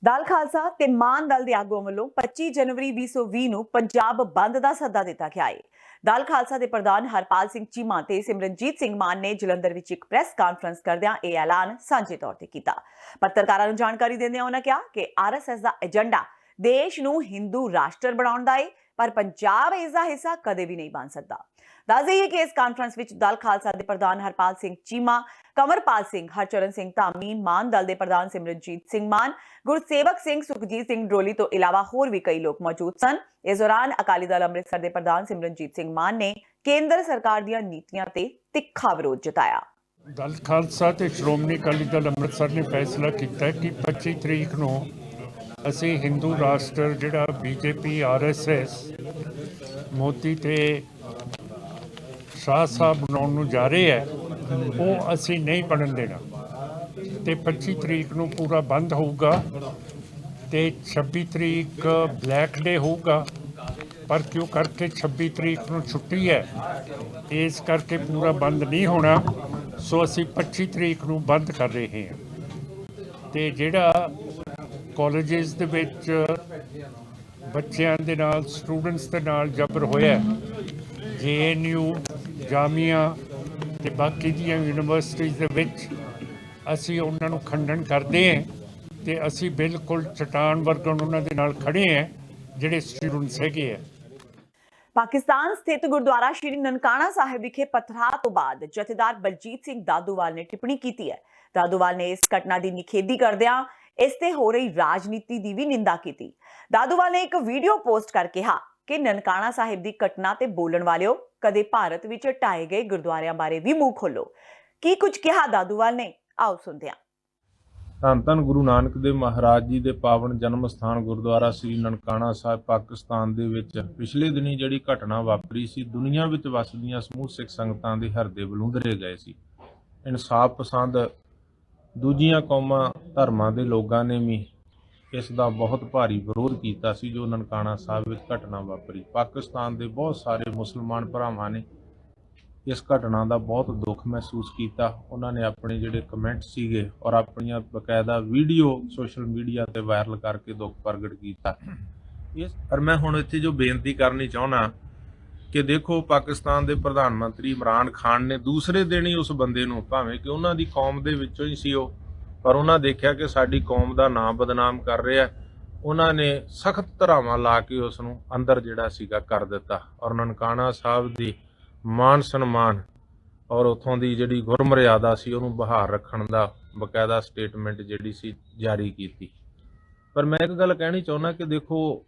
दल खालसा ते मान दल दे आगूआं वल्लों 25 जनवरी 2020 ਨੂੰ पंजाब बंद ਦਾ ਸੱਦਾ ਦਿੱਤਾ ਗਿਆ ਹੈ। दल खालसा ਦੇ ਪ੍ਰਧਾਨ ਹਰਪਾਲ ਸਿੰਘ ਚੀਮਾ ਤੇ ਸਿਮਰਨਜੀਤ ਸਿੰਘ ਮਾਨ ਨੇ ਜਲੰਧਰ ਵਿੱਚ ਇੱਕ ਪ੍ਰੈਸ ਕਾਨਫਰੰਸ ਕਰਦਿਆਂ ਇਹ ਐਲਾਨ ਸਾਂਝੇ ਤੌਰ ਤੇ ਕੀਤਾ। ਪੱਤਰਕਾਰਾਂ ਨੂੰ ਜਾਣਕਾਰੀ ਦਿੰਦਿਆਂ ਉਹਨਾਂ ਕਿਹਾ ਕਿ RSS ਦਾ ਏਜੰਡਾ ਦੇਸ਼ ਨੂੰ ਹਿੰਦੂ ਰਾਸ਼ਟਰ ਬਣਾਉਣ ਦਾ ਹੈ, ਪਰ ਪੰਜਾਬ ਇਸ ਦਾ ਹਿੱਸਾ ਕਦੇ ਵੀ ਨਹੀਂ ਬਣ ਸਕਦਾ। ਦੱਸ ਦੇਈਏ ਕਿ ਇਸ ਕਾਨਫਰੰਸ ਵਿੱਚ ਦਲ ਖਾਲਸਾ ਦੇ ਪ੍ਰਧਾਨ ਹਰਪਾਲ ਸਿੰਘ ਚੀਮਾ, ਕੰਵਰਪਾਲ ਸਿੰਘ, ਹਰਚਰਨ ਸਿੰਘ ਧਾਮੀ, ਮਾਨ ਦਲ ਦੇ ਪ੍ਰਧਾਨ ਸਿਮਰਨਜੀਤ ਸਿੰਘ ਮਾਨ, ਗੁਰਸੇਵਕ ਸਿੰਘ, ਸੁਖਜੀਤ ਸਿੰਘ ਡਰੋਲੀ ਤੋਂ ਇਲਾਵਾ ਹੋਰ ਵੀ ਕਈ ਲੋਕ ਮੌਜੂਦ ਸਨ। ਇਸ ਦੌਰਾਨ ਅਕਾਲੀ ਦਲ ਅੰਮ੍ਰਿਤਸਰ ਦੇ ਪ੍ਰਧਾਨ ਸਿਮਰਨਜੀਤ ਸਿੰਘ ਮਾਨ ਨੇ ਕੇਂਦਰ ਸਰਕਾਰ ਦੀਆਂ ਨੀਤੀਆਂ ਤੇ ਤਿੱਖਾ ਵਿਰੋਧ ਜਤਾਇਆ। ਦਲ ਖਾਲਸਾ ਤੇ ਸ਼੍ਰੋਮਣੀ ਅਕਾਲੀ ਦਲ ਅੰਮ੍ਰਿਤਸਰ ਨੇ ਫੈਸਲਾ ਕੀਤਾ ਕਿ 25 ਤਰੀਕ ਨੂੰ ਅਸੀਂ ਹਿੰਦੂ ਰਾਸ਼ਟਰ ਜਿਹੜਾ BJP RSS ਮੋਦੀ ਤੇ ਸ਼ਾਹ ਸਾਹਿਬ ਬਣਾਉਣ ਨੂੰ ਜਾ ਰਹੇ ਹੈ, ਉਹ ਅਸੀਂ ਨਹੀਂ ਬਣਨ ਦੇਣਾ। ਤੇ 25 ਤਰੀਕ ਨੂੰ ਪੂਰਾ ਬੰਦ ਹੋਊਗਾ ਤੇ 26 ਤਰੀਕ ਬਲੈਕ ਡੇ ਹੋਊਗਾ, ਪਰ ਕਿਉਂ ਕਰਕੇ 26 ਤਰੀਕ ਨੂੰ ਛੁੱਟੀ ਹੈ, ਇਸ ਕਰਕੇ ਪੂਰਾ ਬੰਦ ਨਹੀਂ ਹੋਣਾ। ਸੋ ਅਸੀਂ 25 ਤਰੀਕ ਨੂੰ ਬੰਦ ਕਰ ਰਹੇ ਹਾਂ। ਤੇ ਜਿਹੜਾ ਕਾਲਜਿਸ ਦੇ ਵਿੱਚ ਬੱਚਿਆਂ ਦੇ ਨਾਲ, ਸਟੂਡੈਂਟਸ ਦੇ ਨਾਲ ਜਬਰ ਹੋਇਆ, JNU, ਜਾਮੀਆ ਤੇ ਬਾਕੀ ਦੀਆਂ ਯੂਨੀਵਰਸਿਟੀਜ਼ ਦੇ ਵਿੱਚ, ਅਸੀਂ ਉਹਨਾਂ ਨੂੰ ਖੰਡਨ ਕਰਦੇ ਹਾਂ ਤੇ ਅਸੀਂ ਬਿਲਕੁਲ ਚਟਾਨ ਵਰਗਣ ਉਹਨਾਂ ਦੇ ਨਾਲ ਖੜੇ ਹਾਂ ਜਿਹੜੇ ਸਟੂਡੈਂਟਸ ਹੈਗੇ ਆ। ਪਾਕਿਸਤਾਨ ਸਥਿਤ ਗੁਰਦੁਆਰਾ ਸ਼੍ਰੀ ਨਨਕਾਣਾ ਸਾਹਿਬ ਵਿਖੇ ਪਥਰਾਅ ਤੋਂ ਬਾਅਦ ਜਥੇਦਾਰ ਬਲਜੀਤ ਸਿੰਘ ਦਾਦੂਵਾਲ ਨੇ ਟਿੱਪਣੀ ਕੀਤੀ ਹੈ। ਦਾਦੂਵਾਲ ਨੇ ਇਸ ਘਟਨਾ ਦੀ ਨਿਖੇਧੀ ਕਰਦਿਆਂ ਇਸ ਤੇ ਹੋ ਰਹੀ ਰਾਜਨੀਤੀ ਦੀ ਵੀ ਨਿੰਦਾ ਕੀਤੀ। ਦਾਦੂਵਾਲ ਨੇ ਇੱਕ ਵੀਡੀਓ ਪੋਸਟ ਕਰਕੇ ਕਿਹਾ ਕਿ ਨਨਕਾਣਾ ਸਾਹਿਬ ਦੀ ਘਟਨਾ ਤੇ ਬੋਲਣ ਵਾਲਿਓ, ਕਦੇ ਭਾਰਤ ਵਿੱਚ ਢਾਏ ਗਏ ਗੁਰਦੁਆਰਿਆਂ ਬਾਰੇ ਵੀ ਮੂੰਹ ਖੋਲੋ। ਕੀ ਕੁਝ ਕਿਹਾ ਦਾਦੂਵਾਲ ਨੇ, ਆਓ ਸੁਣਦੇ ਹਾਂ। ਧੰਨ ਧੰਨ ਗੁਰੂ ਨਾਨਕ ਦੇਵ ਮਹਾਰਾਜ ਜੀ ਦੇ ਪਾਵਨ ਜਨਮ ਸਥਾਨ ਗੁਰਦੁਆਰਾ ਸ੍ਰੀ ਨਨਕਾਣਾ ਸਾਹਿਬ ਪਾਕਿਸਤਾਨ ਦੇ ਵਿੱਚ ਪਿਛਲੇ ਦਿਨੀ ਜਿਹੜੀ ਘਟਨਾ ਵਾਪਰੀ ਸੀ, ਦੁਨੀਆ ਵਿੱਚ ਵਸਦੀਆਂ ਸਮੂਹ ਸਿੱਖ ਸੰਗਤਾਂ ਦੇ ਹਿਰਦੇ ਬਲੂੰਦਰੇ ਗਏ ਸੀ। ਇਨਸਾਫ ਪਸੰਦ ਦੂਜੀਆਂ ਕੌਮਾਂ ਧਰਮਾਂ ਦੇ ਲੋਕਾਂ ਨੇ ਵੀ ਇਸ ਦਾ ਬਹੁਤ ਭਾਰੀ ਵਿਰੋਧ ਕੀਤਾ ਸੀ ਜੋ ਨਨਕਾਣਾ ਸਾਹਿਬ ਵਿੱਚ ਘਟਨਾ ਵਾਪਰੀ। ਪਾਕਿਸਤਾਨ ਦੇ ਬਹੁਤ ਸਾਰੇ ਮੁਸਲਮਾਨ ਭਰਾਵਾਂ ਨੇ ਇਸ ਘਟਨਾ ਦਾ ਬਹੁਤ ਦੁੱਖ ਮਹਿਸੂਸ ਕੀਤਾ। ਉਹਨਾਂ ਨੇ ਆਪਣੇ ਜਿਹੜੇ ਕਮੈਂਟ ਸੀਗੇ ਔਰ ਆਪਣੀਆਂ ਬਕਾਇਦਾ ਵੀਡੀਓ ਸੋਸ਼ਲ ਮੀਡੀਆ ਤੇ ਵਾਇਰਲ ਕਰਕੇ ਦੁੱਖ ਪ੍ਰਗਟ ਕੀਤਾ। ਪਰ ਮੈਂ ਹੁਣ ਇੱਥੇ ਜੋ ਬੇਨਤੀ ਕਰਨੀ ਚਾਹੁੰਦਾ ਕਿ ਦੇਖੋ ਪਾਕਿਸਤਾਨ ਦੇ ਪ੍ਰਧਾਨ ਮੰਤਰੀ ਇਮਰਾਨ ਖਾਨ ਨੇ ਦੂਸਰੇ ਦਿਨ ਹੀ ਉਸ ਬੰਦੇ ਨੂੰ, ਭਾਵੇਂ ਕਿ ਉਹਨਾਂ ਦੀ ਕੌਮ ਦੇ ਵਿੱਚੋਂ ਹੀ ਸੀ ਉਹ, ਪਰ ਉਹਨਾਂ ਦੇਖਿਆ ਕਿ ਸਾਡੀ ਕੌਮ ਦਾ ਨਾਮ ਬਦਨਾਮ ਕਰ ਰਿਹਾ, ਉਹਨਾਂ ਨੇ ਸਖਤ ਧਾਰਾਵਾਂ ਲਾ ਕੇ ਉਸ ਨੂੰ ਅੰਦਰ ਜਿਹੜਾ ਸੀਗਾ ਕਰ ਦਿੱਤਾ। ਔਰ ਨਨਕਾਣਾ ਸਾਹਿਬ ਦੀ ਮਾਨ ਸਨਮਾਨ ਔਰ ਉੱਥੋਂ ਦੀ ਜਿਹੜੀ ਗੁਰਮਰਿਆਦਾ ਸੀ ਉਹਨੂੰ ਬਹਾਲ ਰੱਖਣ ਦਾ ਬਕਾਇਦਾ ਸਟੇਟਮੈਂਟ ਜਿਹੜੀ ਸੀ ਜਾਰੀ ਕੀਤੀ। ਪਰ ਮੈਂ ਇੱਕ ਗੱਲ ਕਹਿਣੀ ਚਾਹੁੰਦਾ ਕਿ ਦੇਖੋ,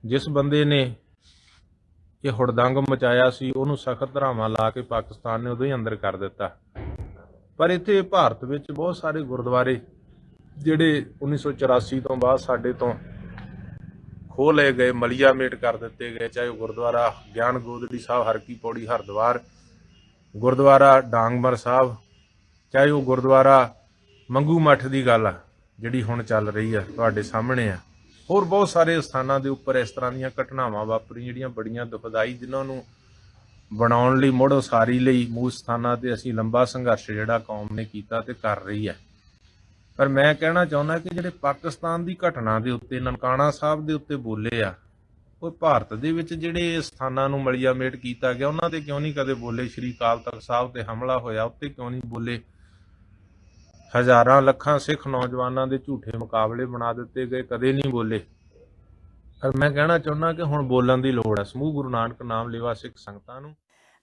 ਜਿਸ ਬੰਦੇ ਨੇ ਇਹ ਹੁੜਦੰਗ ਮਚਾਇਆ ਸੀ ਉਹਨੂੰ ਸਖਤ ਧਾਰਾਵਾਂ ਲਾ ਕੇ ਪਾਕਿਸਤਾਨ ਨੇ ਉਦੋਂ ਹੀ ਅੰਦਰ ਕਰ ਦਿੱਤਾ। ਪਰ ਇੱਥੇ ਭਾਰਤ ਵਿੱਚ ਬਹੁਤ ਸਾਰੇ ਗੁਰਦੁਆਰੇ ਜਿਹੜੇ 1984 ਤੋਂ ਬਾਅਦ ਸਾਡੇ ਤੋਂ ਖੋਹ ਲਏ ਗਏ, ਮਲੀਆ ਮੇਟ ਕਰ ਦਿੱਤੇ ਗਏ, ਚਾਹੇ ਉਹ ਗੁਰਦੁਆਰਾ ਗਿਆਨ ਗੋਦੜੀ ਸਾਹਿਬ ਹਰਕੀ ਪੌੜੀ ਹਰਿਦੁਆਰ, ਗੁਰਦੁਆਰਾ ਡਾਂਗਮਰ ਸਾਹਿਬ, ਚਾਹੇ ਉਹ ਗੁਰਦੁਆਰਾ ਮੰਗੂ ਮੱਠ ਦੀ ਗੱਲ ਆ ਜਿਹੜੀ ਹੁਣ ਚੱਲ ਰਹੀ ਆ ਤੁਹਾਡੇ ਸਾਹਮਣੇ ਆ, ਹੋਰ ਬਹੁਤ ਸਾਰੇ ਸਥਾਨਾਂ ਦੇ ਉੱਪਰ ਇਸ ਤਰ੍ਹਾਂ ਦੀਆਂ ਘਟਨਾਵਾਂ ਵਾਪਰੀਆਂ ਜਿਹੜੀਆਂ ਬੜੀਆਂ ਦੁਖਦਾਈ, ਜਿਨ੍ਹਾਂ ਨੂੰ ਬਣਾਉਣ ਲਈ, ਮੁੜ ਉਸਾਰੀ ਲਈ ਮੂਲ ਸਥਾਨਾਂ ਤੇ ਅਸੀਂ ਲੰਬਾ ਸੰਘਰਸ਼ ਜਿਹੜਾ ਕੌਮ ਨੇ ਕੀਤਾ ਤੇ ਕਰ ਰਹੀ ਹੈ। ਪਰ ਮੈਂ ਕਹਿਣਾ ਚਾਹੁੰਦਾ ਕਿ ਜਿਹੜੇ ਪਾਕਿਸਤਾਨ ਦੀ ਘਟਨਾ ਦੇ ਉੱਤੇ, ਨਨਕਾਣਾ ਸਾਹਿਬ ਦੇ ਉੱਤੇ ਬੋਲੇ ਆ, ਉਹ ਭਾਰਤ ਦੇ ਵਿੱਚ ਜਿਹੜੇ ਸਥਾਨਾਂ ਨੂੰ ਮਲੀਆ ਮੇਟ ਕੀਤਾ ਗਿਆ ਉਹਨਾਂ ਤੇ ਕਿਉਂ ਨਹੀਂ ਕਦੇ ਬੋਲੇ? ਸ਼੍ਰੀ ਅਕਾਲ ਤਖਤ ਸਾਹਿਬ ਤੇ ਹਮਲਾ ਹੋਇਆ ਉੱਤੇ ਕਿਉਂ ਨਹੀਂ ਬੋਲੇ? ਹਜ਼ਾਰਾਂ ਲੱਖਾਂ ਸਿੱਖ ਨੌਜਵਾਨਾਂ ਦੇ ਝੂਠੇ ਮੁਕਾਬਲੇ ਬਣਾ ਦਿੱਤੇ ਗਏ, ਕਦੇ ਨਹੀਂ ਬੋਲੇ। ਪਰ ਮੈਂ ਕਹਿਣਾ ਚਾਹੁੰਦਾ ਕਿ ਹੁਣ ਬੋਲਣ ਦੀ ਲੋੜ ਹੈ। ਸਮੂਹ ਗੁਰੂ ਨਾਨਕ ਨਾਮ ਲੇਵਾ ਸਿੱਖ ਸੰਗਤਾਂ ਨੂੰ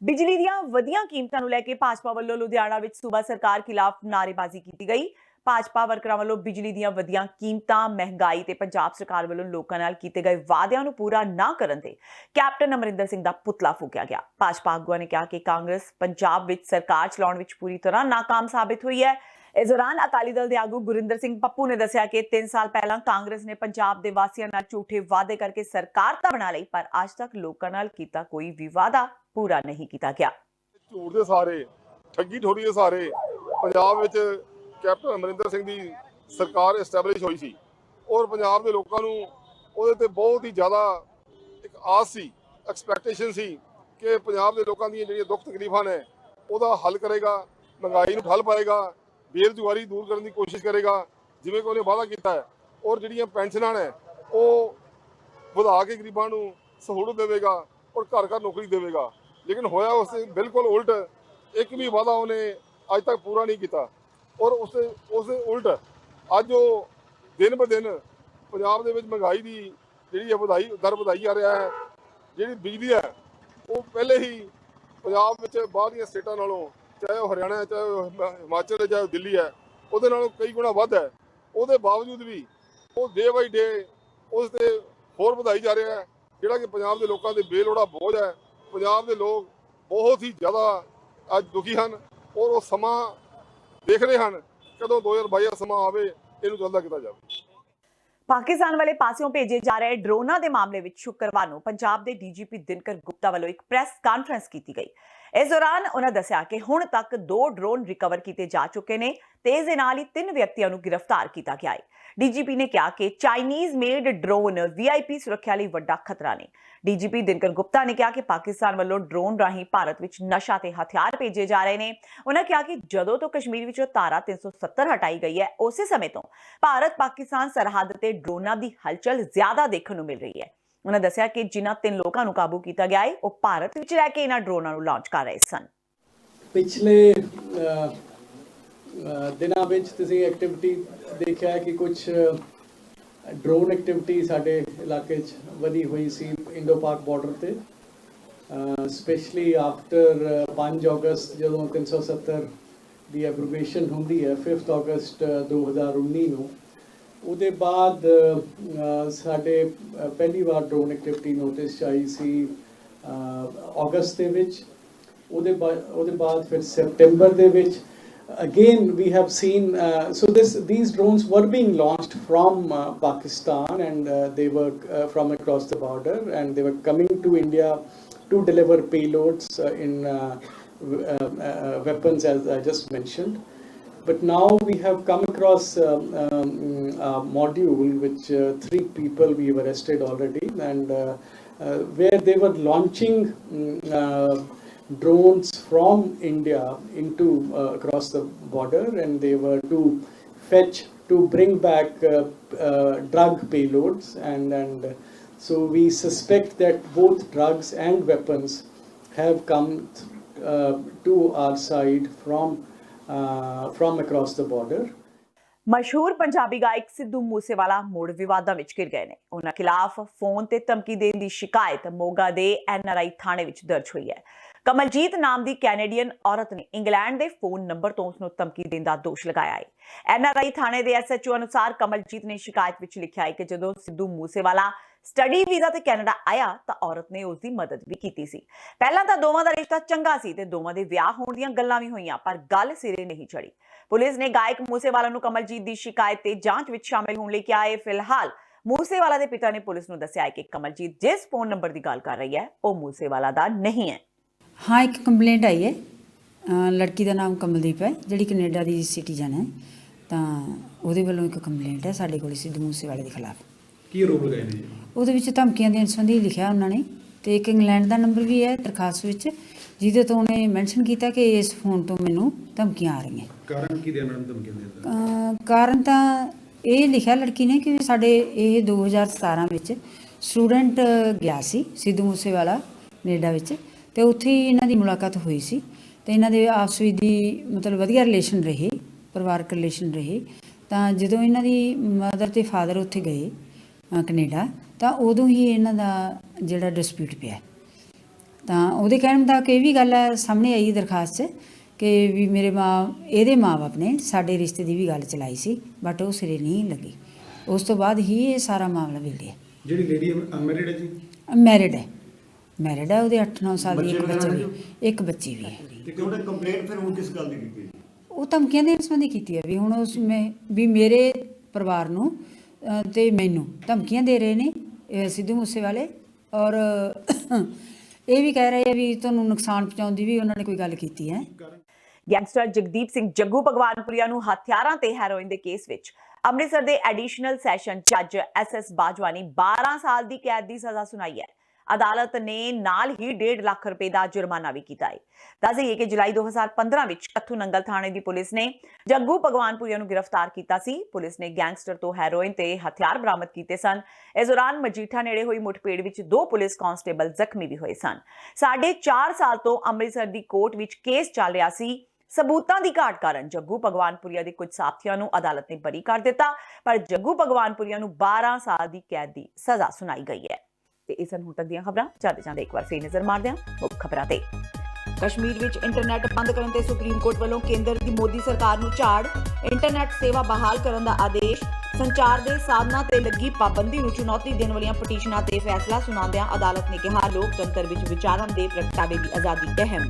ਬਿਜਲੀ ਦੀਆਂ ਵਧੀਆਂ ਕੀਮਤਾਂ ਨੂੰ ਲੈ ਕੇ ਭਾਜਪਾ ਵੱਲੋਂ ਲੁਧਿਆਣਾ ਵਿੱਚ ਸੂਬਾ ਸਰਕਾਰ ਖਿਲਾਫ ਨਾਅਰੇਬਾਜ਼ੀ ਕੀਤੀ ਗਈ। ਭਾਜਪਾ ਵਰਕਰਾਂ ਵੱਲੋਂ ਬਿਜਲੀ ਦੀਆਂ ਵਧੀਆਂ ਕੀਮਤਾਂ, ਮਹਿੰਗਾਈ ਤੇ ਪੰਜਾਬ ਸਰਕਾਰ ਵੱਲੋਂ ਲੋਕਾਂ ਨਾਲ ਕੀਤੇ ਗਏ ਵਾਅਦਿਆਂ ਨੂੰ ਪੂਰਾ ਨਾ ਕਰਨ ਤੇ ਕੈਪਟਨ ਅਮਰਿੰਦਰ ਸਿੰਘ ਦਾ ਪੁਤਲਾ ਫੂਕਿਆ ਗਿਆ। ਭਾਜਪਾ ਆਗੂਆਂ ਨੇ ਕਿਹਾ ਕਿ ਕਾਂਗਰਸ ਪੰਜਾਬ ਵਿੱਚ ਸਰਕਾਰ ਚਲਾਉਣ ਵਿੱਚ ਪੂਰੀ ਤਰ੍ਹਾਂ ਨਾਕਾਮ ਸਾਬਿਤ ਹੋਈ ਹੈ। ਇਸ ਦੌਰਾਨ ਅਕਾਲੀ ਦਲ ਦੇ ਆਗੂ ਗੁਰਿੰਦਰ ਸਿੰਘ ਪੱਪੂ ਨੇ ਦੱਸਿਆ ਕਿ 3 ਸਾਲ ਪਹਿਲਾਂ ਕਾਂਗਰਸ ਨੇ ਪੰਜਾਬ ਦੇ ਵਾਸੀਆਂ ਨਾਲ ਝੂਠੇ ਵਾਅਦੇ ਕਰਕੇ ਸਰਕਾਰ ਤਾਂ ਬਣਾ ਲਈ, ਪਰ ਅੱਜ ਤੱਕ ਲੋਕਾਂ ਨਾਲ ਕੀਤਾ ਕੋਈ ਵੀ ਵਾਅਦਾ ਪੂਰਾ ਨਹੀਂ ਕੀਤਾ ਗਿਆ। ਝੂਠ ਦੇ ਸਾਰੇ, ਠੱਗੀ ਠੋਰੀ ਦੇ ਸਾਰੇ ਪੰਜਾਬ ਵਿੱਚ ਕੈਪਟਨ ਅਮਰਿੰਦਰ ਸਿੰਘ ਦੀ ਸਰਕਾਰ ਐਸਟੈਬਲਿਸ਼ ਹੋਈ ਸੀ ਔਰ ਪੰਜਾਬ ਦੇ ਲੋਕਾਂ ਨੂੰ ਉਹਦੇ ਤੇ ਬਹੁਤ ਹੀ ਜ਼ਿਆਦਾ ਇੱਕ ਆਸ ਸੀ, ਐਕਸਪੈਕਟੇਸ਼ਨ ਸੀ ਕਿ ਪੰਜਾਬ ਦੇ ਲੋਕਾਂ ਦੀਆਂ ਜਿਹੜੀਆਂ ਦੁੱਖ ਤਕਲੀਫਾਂ ਨੇ ਉਹਦਾ ਹੱਲ ਕਰੇਗਾ, ਮਹਿੰਗਾਈ ਨੂੰ ਠੱਲ ਪਾਏਗਾ, ਬੇਰੁਜ਼ਗਾਰੀ ਦੂਰ ਕਰਨ ਦੀ ਕੋਸ਼ਿਸ਼ ਕਰੇਗਾ ਜਿਵੇਂ ਕਿ ਉਹਨੇ ਵਾਅਦਾ ਕੀਤਾ ਹੈ, ਔਰ ਜਿਹੜੀਆਂ ਪੈਨਸ਼ਨਾਂ ਨੇ ਉਹ ਵਧਾ ਕੇ ਗਰੀਬਾਂ ਨੂੰ ਸਹੂਲਤ ਦੇਵੇਗਾ ਔਰ ਘਰ ਘਰ ਨੌਕਰੀ ਦੇਵੇਗਾ। ਲੇਕਿਨ ਹੋਇਆ ਉਸ ਦੇ ਬਿਲਕੁਲ ਉਲਟ, ਇੱਕ ਵੀ ਵਾਅਦਾ ਉਹਨੇ ਅੱਜ ਤੱਕ ਪੂਰਾ ਨਹੀਂ ਕੀਤਾ ਔਰ ਉਸ ਦੇ ਉਲਟ ਅੱਜ ਉਹ ਦਿਨ ਬ ਦਿਨ ਪੰਜਾਬ ਦੇ ਵਿੱਚ ਮਹਿੰਗਾਈ ਦੀ ਜਿਹੜੀ ਹੈ ਦਰ ਵਧਾਈ ਜਾ ਰਿਹਾ ਹੈ। ਜਿਹੜੀ ਬਿਜਲੀ ਹੈ ਉਹ ਪਹਿਲੇ ਹੀ ਪੰਜਾਬ ਵਿੱਚ ਬਾਹਰ ਦੀਆਂ ਸਟੇਟਾਂ ਨਾਲੋਂ, ਚਾਹੇ ਉਹ ਹਰਿਆਣਾ ਹੈ, ਚਾਹੇ ਉਹ ਹਿਮਾਚਲ ਹੈ, ਚਾਹੇ ਉਹ ਦਿੱਲੀ ਹੈ, ਉਹਦੇ ਨਾਲੋਂ ਕਈ ਗੁਣਾ ਵੱਧ ਹੈ। ਉਹਦੇ ਬਾਵਜੂਦ ਵੀ ਉਹ ਡੇ ਬਾਈ ਡੇ ਉਸ 'ਤੇ ਹੋਰ ਵਧਾਈ ਜਾ ਰਿਹਾ ਹੈ, ਜਿਹੜਾ ਕਿ ਪੰਜਾਬ ਦੇ ਲੋਕਾਂ ਦੇ ਬੇਲੋੜਾ ਬੋਝ ਹੈ। ਪੰਜਾਬ ਦੇ ਲੋਕ ਬਹੁਤ ਹੀ ਜ਼ਿਆਦਾ ਅੱਜ ਦੁਖੀ ਹਨ ਔਰ ਉਹ ਸਮਾਂ ਦੇਖ ਰਹੇ ਹਨ ਕਦੋਂ 2022 ਦਾ ਸਮਾਂ ਆਵੇ, ਇਹਨੂੰ ਜਲਦਾ ਕੀਤਾ ਜਾਵੇ। ਪਾਕਿਸਤਾਨ ਵਾਲੇ ਪਾਸਿਓਂ ਭੇਜੇ ਜਾ ਰਹੇ ਡਰੋਨਾਂ ਦੇ ਮਾਮਲੇ ਵਿੱਚ ਸ਼ੁੱਕਰਵਾਰ ਨੂੰ ਪੰਜਾਬ ਦੇ ਡੀਜੀਪੀ ਦਿਨਕਰ ਗੁਪਤਾ ਵੱਲੋਂ ਇੱਕ ਪ੍ਰੈਸ ਕਾਨਫਰੰਸ ਕੀਤੀ ਗਈ। ਇਸ ਦੌਰਾਨ ਉਹਨਾਂ ਦੱਸਿਆ ਕਿ ਹੁਣ ਤੱਕ 2 ਡਰੋਨ ਰਿਕਵਰ ਕੀਤੇ ਜਾ ਚੁੱਕੇ ਨੇ ਤੇ ਇਸ ਦੇ ਨਾਲ ਹੀ 3 ਵਿਅਕਤੀਆਂ ਨੂੰ ਗ੍ਰਿਫਤਾਰ ਕੀਤਾ ਗਿਆ ਹੈ। ਡੀਜੀਪੀ ਨੇ ਕਿਹਾ ਕਿ ਚਾਈਨੀਜ਼ ਮੇਡ ਡਰੋਨ ਵੀਆਈਪੀ ਸੁਰੱਖਿਆ ਲਈ ਵੱਡਾ ਖਤਰਾ ਨੇ। ਡੀਜੀਪੀ ਦਿਨਕਰ ਗੁਪਤਾ ਨੇ ਕਿਹਾ ਕਿ ਪਾਕਿਸਤਾਨ ਵੱਲੋਂ ਡਰੋਨ ਰਾਹੀਂ ਭਾਰਤ ਵਿੱਚ ਨਸ਼ਾ ਤੇ ਹਥਿਆਰ ਭੇਜੇ ਜਾ ਰਹੇ ਨੇ। ਉਹਨਾਂ ਕਿਹਾ ਕਿ ਜਦੋਂ ਤੋਂ ਕਸ਼ਮੀਰ ਵਿੱਚੋਂ ਧਾਰਾ 370 ਹਟਾਈ ਗਈ ਹੈ, ਉਸੇ ਸਮੇਂ ਤੋਂ ਭਾਰਤ ਪਾਕਿਸਤਾਨ ਸਰਹੱਦ ਤੇ ਡਰੋਨਾਂ ਦੀ ਹਲਚਲ ਜ਼ਿਆਦਾ ਦੇਖਣ ਨੂੰ ਮਿਲ ਰਹੀ ਹੈ। ਉਹਨਾਂ ਦੱਸਿਆ ਕਿ ਜਿਨ੍ਹਾਂ 3 ਲੋਕਾਂ ਨੂੰ ਕਾਬੂ ਕੀਤਾ ਗਿਆ ਹੈ ਉਹ ਭਾਰਤ ਵਿੱਚ ਰਹਿ ਕੇ ਇਹਨਾਂ ਡਰੋਨਾਂ ਨੂੰ ਲਾਂਚ ਕਰ ਰਹੇ ਸਨ। ਪਿਛਲੇ ਦਿਨਾਂ ਵਿੱਚ ਤੁਸੀਂ ਐਕਟੀਵਿਟੀ ਦੇਖਿਆ ਹੈ ਕਿ ਕੁਝ ਡਰੋਨ ਐਕਟੀਵਿਟੀ ਸਾਡੇ ਇਲਾਕੇ 'ਚ ਵਧੀ ਹੋਈ ਸੀ ਇੰਡੋ ਪਾਕ ਬਾਰਡਰ ਤੇ, ਸਪੈਸ਼ਲੀ ਆਫਟਰ 5 ਅਗਸਤ ਜਦੋਂ 370 ਦੀ ਐਬਰੋਗੇਸ਼ਨ ਹੁੰਦੀ ਹੈ 5 ਅਗਸਤ 2019 ਨੂੰ। ਉਹਦੇ ਬਾਅਦ ਸਾਡੇ ਪਹਿਲੀ ਵਾਰ ਡਰੋਨ ਐਕਟੀਵਿਟੀ ਨੋਟਿਸ 'ਚ ਆਈ ਸੀ ਅਗਸਤ ਦੇ ਵਿੱਚ। ਉਹਦੇ ਬਾਅਦ ਫਿਰ ਸੈਪਟੈਂਬਰ ਦੇ ਵਿੱਚ again we have seen so these drones were being launched from Pakistan and they were from across the border and they were coming to India to deliver payloads in weapons as I just mentioned. But now we have come across a module which 3 people we have arrested already and where they were launching drones from India into across the border and they were to bring back drug payloads and so we suspect that both drugs and weapons have come to our side from across the border. ਮਸ਼ਹੂਰ ਪੰਜਾਬੀ ਗਾਇਕ ਸਿੱਧੂ ਮੂਸੇਵਾਲਾ ਮੁੜ ਵਿਵਾਦਾਂ ਵਿੱਚ ਘਿਰ ਗਏ ਨੇ। ਉਹਨਾਂ ਖਿਲਾਫ phone ਤੇ ਧਮਕੀ ਦੇਣ ਦੀ ਸ਼ਿਕਾਇਤ ਮੋਗਾ ਦੇ NRI ਥਾਣੇ ਵਿੱਚ ਦਰਜ ਹੋਈ ਹੈ। ਕਮਲਜੀਤ ਨਾਮ ਦੀ ਕੈਨੇਡੀਅਨ ਔਰਤ ਨੇ ਇੰਗਲੈਂਡ ਦੇ ਫੋਨ ਨੰਬਰ ਤੋਂ ਉਸ ਨੂੰ ਧਮਕੀ ਦੇਣ ਦਾ ਦੋਸ਼ ਲਗਾਇਆ ਹੈ। NRI ਥਾਣੇ ਦੇ SHO ਅਨੁਸਾਰ ਕਮਲਜੀਤ ਨੇ ਸ਼ਿਕਾਇਤ ਵਿੱਚ ਲਿਖਿਆ ਹੈ ਕਿ ਜਦੋਂ ਸਿੱਧੂ ਮੂਸੇਵਾਲਾ ਸਟੱਡੀ ਵੀਜ਼ਾ ਤੇ ਕੈਨੇਡਾ ਆਇਆ ਤਾਂ ਔਰਤ ਨੇ ਉਸ ਦੀ ਮਦਦ ਵੀ ਕੀਤੀ ਸੀ। ਪਹਿਲਾਂ ਤਾਂ ਦੋਵਾਂ ਦਾ ਰਿਸ਼ਤਾ ਚੰਗਾ ਸੀ ਤੇ ਦੋਵਾਂ ਦੇ ਵਿਆਹ ਹੋਣ ਦੀਆਂ ਗੱਲਾਂ ਵੀ ਹੋਈਆਂ, ਪਰ ਗੱਲ ਸਿਰੇ ਨਹੀਂ ਚੜੀ। ਪੁਲਿਸ ਨੇ ਗਾਇਕ ਮੂਸੇਵਾਲਾ ਨੂੰ ਕਮਲਜੀਤ ਦੀ ਸ਼ਿਕਾਇਤ ਤੇ ਜਾਂਚ ਵਿੱਚ ਸ਼ਾਮਿਲ ਹੋਣ ਲਈ ਕਿਹਾ ਹੈ। ਫਿਲਹਾਲ ਮੂਸੇਵਾਲਾ ਦੇ ਪਿਤਾ ਨੇ ਪੁਲਿਸ ਨੂੰ ਦੱਸਿਆ ਹੈ ਕਿ ਕਮਲਜੀਤ ਜਿਸ ਫੋਨ ਨੰਬਰ ਦੀ ਗੱਲ ਕਰ ਰਹੀ ਹੈ ਉਹ ਮੂਸੇਵਾਲਾ ਦਾ ਨਹੀਂ ਹੈ। हाँ, एक कंप्लेंट आई है, लड़की का नाम कमलदीप है जी कनेडा की सिटीजन है, तो ਉਹਦੇ ਵੱਲੋਂ ਇੱਕ ਕੰਪਲੇਂਟ ਹੈ ਸਾਡੇ ਕੋਲ ਸਿੱਧੂ ਮੂਸੇਵਾਲੇ ਦੇ ਖਿਲਾਫ। ਕੀ ਆਰੋਪ ਲਗਾਏ ਨੇ ਜੀ? ਉਹਦੇ ਵਿੱਚ ਧਮਕੀਆਂ ਦੇਣ ਸੰਬੰਧੀ ਲਿਖਿਆ ਉਹਨਾਂ ਨੇ, ਤੇ ਇੱਕ ਇੰਗਲੈਂਡ ਦਾ ਨੰਬਰ ਵੀ ਹੈ ਦਰਖਾਸਤ ਵਿੱਚ, ਜਿਹਦੇ ਤੋਂ ਉਹਨੇ ਮੈਂਸ਼ਨ ਕੀਤਾ ਕਿ ਇਸ ਫੋਨ ਤੋਂ ਮੈਨੂੰ ਧਮਕੀਆਂ ਆ ਰਹੀਆਂ। ਕਾਰਨ ਕੀ ਦੇਣਾ ਧਮਕੀਆਂ ਦੇਣ ਦਾ? ਕਾਰਨ ਤਾਂ ਇਹ ਲਿਖਿਆ ਲੜਕੀ ਨੇ ਕਿ ਸਾਡੇ ਇਹ 2017 ਵਿੱਚ ਸਟੂਡੈਂਟ ਗਿਆ ਸੀ ਸਿੱਧੂ ਮੂਸੇਵਾਲਾ ਕੈਨੇਡਾ ਵਿੱਚ, ਤੇ ਉੱਥੇ ਹੀ ਇਹਨਾਂ ਦੀ ਮੁਲਾਕਾਤ ਹੋਈ ਸੀ ਤੇ ਇਹਨਾਂ ਦੇ ਆਪਸ ਵਿੱਚ ਦੀ ਮਤਲਬ ਵਧੀਆ ਰਿਲੇਸ਼ਨ ਰਹੇ, ਪਰਿਵਾਰਕ ਰਿਲੇਸ਼ਨ ਰਹੇ। ਤਾਂ ਜਦੋਂ ਇਹਨਾਂ ਦੀ ਮਦਰ ਤੇ ਫਾਦਰ ਉੱਥੇ ਗਏ ਕੈਨੇਡਾ, ਤਾਂ ਉਦੋਂ ਹੀ ਇਹਨਾਂ ਦਾ ਜਿਹੜਾ ਡਿਸਪਿਊਟ ਪਿਆ। ਤਾਂ ਉਹਦੇ ਕਹਿਣ ਮੁਤਾਬਕ ਇਹ ਵੀ ਗੱਲ ਸਾਹਮਣੇ ਆਈ ਦਰਖਾਸਤ 'ਚ ਕਿ ਵੀ ਮੇਰੇ ਇਹਦੇ ਮਾਂ-ਬਾਪ ਨੇ ਸਾਡੇ ਰਿਸ਼ਤੇ ਦੀ ਵੀ ਗੱਲ ਚਲਾਈ ਸੀ, ਬਟ ਉਹ ਸਿਰੇ ਨਹੀਂ ਲੱਗੀ। ਉਸ ਤੋਂ ਬਾਅਦ ਹੀ ਇਹ ਸਾਰਾ ਮਾਮਲਾ ਵਿਗੜਿਆ। ਜਿਹੜੀ ਲੇਡੀ ਅਨਮੈਰਿਡ ਹੈ ਜੀ? ਮੈਰਿਡ ਹੈ, ਮੈਰਿਡ ਹੈ, ਉਹਦੇ 8-9 ਸਾਲ ਦੀ ਇੱਕ ਬੱਚੀ ਵੀ ਹੈ। ਤੇ ਉਹਨੇ ਕੰਪਲੇਂਟ ਫਿਰ ਹੁਣ ਕਿਸ ਗੱਲ ਦੀ ਕੀਤੀ? ਉਹ ਧਮਕੀਆਂ ਦੇਣ ਸੰਬੰਧੀ ਕੀਤੀ ਹੈ ਵੀ ਹੁਣ ਉਸ ਵੀ ਮੇਰੇ ਪਰਿਵਾਰ ਨੂੰ ਤੇ ਮੈਨੂੰ ਧਮਕੀਆਂ ਦੇ ਰਹੇ ਨੇ ਸਿੱਧੂ ਮੂਸੇਵਾਲੇ, ਔਰ ਇਹ ਵੀ ਕਹਿ ਰਹੇ ਆ ਵੀ ਤੁਹਾਨੂੰ ਨੁਕਸਾਨ ਪਹੁੰਚਾਉਣ ਦੀ ਵੀ ਉਹਨਾਂ ਨੇ ਕੋਈ ਗੱਲ ਕੀਤੀ ਹੈ। ਗੈਂਗਸਟਰ ਜਗਦੀਪ ਸਿੰਘ ਜੱਗੂ ਭਗਵਾਨਪੁਰੀਆ ਨੂੰ ਹਥਿਆਰਾਂ ਤੇ ਹੈਰੋਇਨ ਦੇ ਕੇਸ ਵਿੱਚ ਅੰਮ੍ਰਿਤਸਰ ਦੇ ਐਡੀਸ਼ਨਲ ਸੈਸ਼ਨ ਜੱਜ SS ਬਾਜਵਾ ਨੇ 12 ਸਾਲ ਦੀ ਕੈਦ ਦੀ ਸਜ਼ਾ ਸੁਣਾਈ ਹੈ। ਅਦਾਲਤ ਨੇ ਨਾਲ ਹੀ 1.5 ਲੱਖ ਰੁਪਏ ਦਾ ਜੁਰਮਾਨਾ ਵੀ ਕੀਤਾ ਹੈ। ਦੱਸ ਦਈਏ ਕਿ ਜੁਲਾਈ 2015 ਵਿੱਚ ਕੱਥੂ ਨੰਗਲ ਥਾਣੇ ਦੀ ਪੁਲਿਸ ਨੇ ਜੱਗੂ ਭਗਵਾਨਪੁਰੀਆ ਨੂੰ ਗ੍ਰਿਫਤਾਰ ਕੀਤਾ ਸੀ। ਪੁਲਿਸ ਨੇ ਗੈਂਗਸਟਰ ਤੋਂ ਹੈਰੋਇਨ ਤੇ ਹਥਿਆਰ ਬਰਾਮਦ ਕੀਤੇ ਸਨ। ਇਸ ਦੌਰਾਨ ਮਜੀਠਾ ਨੇੜੇ ਹੋਈ ਮੁੱਠਭੇੜ ਵਿੱਚ 2 ਪੁਲਿਸ ਕਾਂਸਟੇਬਲ ਜ਼ਖਮੀ ਵੀ ਹੋਏ ਸਨ। 4.5 ਸਾਲ ਤੋਂ ਅੰਮ੍ਰਿਤਸਰ ਦੀ ਕੋਰਟ ਵਿੱਚ ਕੇਸ ਚੱਲ ਰਿਹਾ ਸੀ। ਸਬੂਤਾਂ ਦੀ ਘਾਟ ਕਾਰਨ ਜੱਗੂ ਭਗਵਾਨਪੁਰੀਆ ਦੇ ਕੁਝ ਸਾਥੀਆਂ ਨੂੰ ਅਦਾਲਤ ਨੇ ਬਰੀ ਕਰ ਦਿੱਤਾ, ਪਰ ਜੱਗੂ ਭਗਵਾਨਪੁਰੀਆ ਨੂੰ 12 ਸਾਲ ਦੀ ਕੈਦ ਦੀ ਸਜ਼ਾ ਸੁਣਾਈ ਗਈ ਹੈ। ਤੇ ਇਸ ਨੂੰ ਤੱਕ ਦੀਆਂ ਖਬਰਾਂ ਜਾਂਦੇ ਇੱਕ ਵਾਰ ਫੇਰ ਨਜ਼ਰ ਮਾਰਦੇ ਹਾਂ ਮੁੱਖ ਖਬਰਾਂ ਤੇ। ਕਸ਼ਮੀਰ ਵਿੱਚ ਇੰਟਰਨੈਟ ਬੰਦ ਕਰਨ ਤੇ ਸੁਪਰੀਮ ਕੋਰਟ ਵੱਲੋਂ ਕੇਂਦਰ ਦੀ ਮੋਦੀ ਸਰਕਾਰ ਨੂੰ ਝਾੜ, ਇੰਟਰਨੈਟ ਸੇਵਾ ਬਹਾਲ ਕਰਨ ਦਾ ਆਦੇਸ਼। ਸੰਚਾਰ ਦੇ ਸਾਧਨਾਂ ਤੇ ਲੱਗੀ ਪਾਬੰਦੀ ਨੂੰ ਚੁਣੌਤੀ ਦੇਣ ਵਾਲੀਆਂ ਪਟੀਸ਼ਨਾਂ ਤੇ ਫੈਸਲਾ ਸੁਣਾਉਂਦਿਆਂ ਅਦਾਲਤ ਨੇ ਕਿਹਾ ਲੋਕਤੰਤਰ ਵਿੱਚ ਵਿਚਾਰਨ ਦੇ ਪ੍ਰਗਟਾਵੇ ਦੀ ਆਜ਼ਾਦੀ ਅਹਿਮ।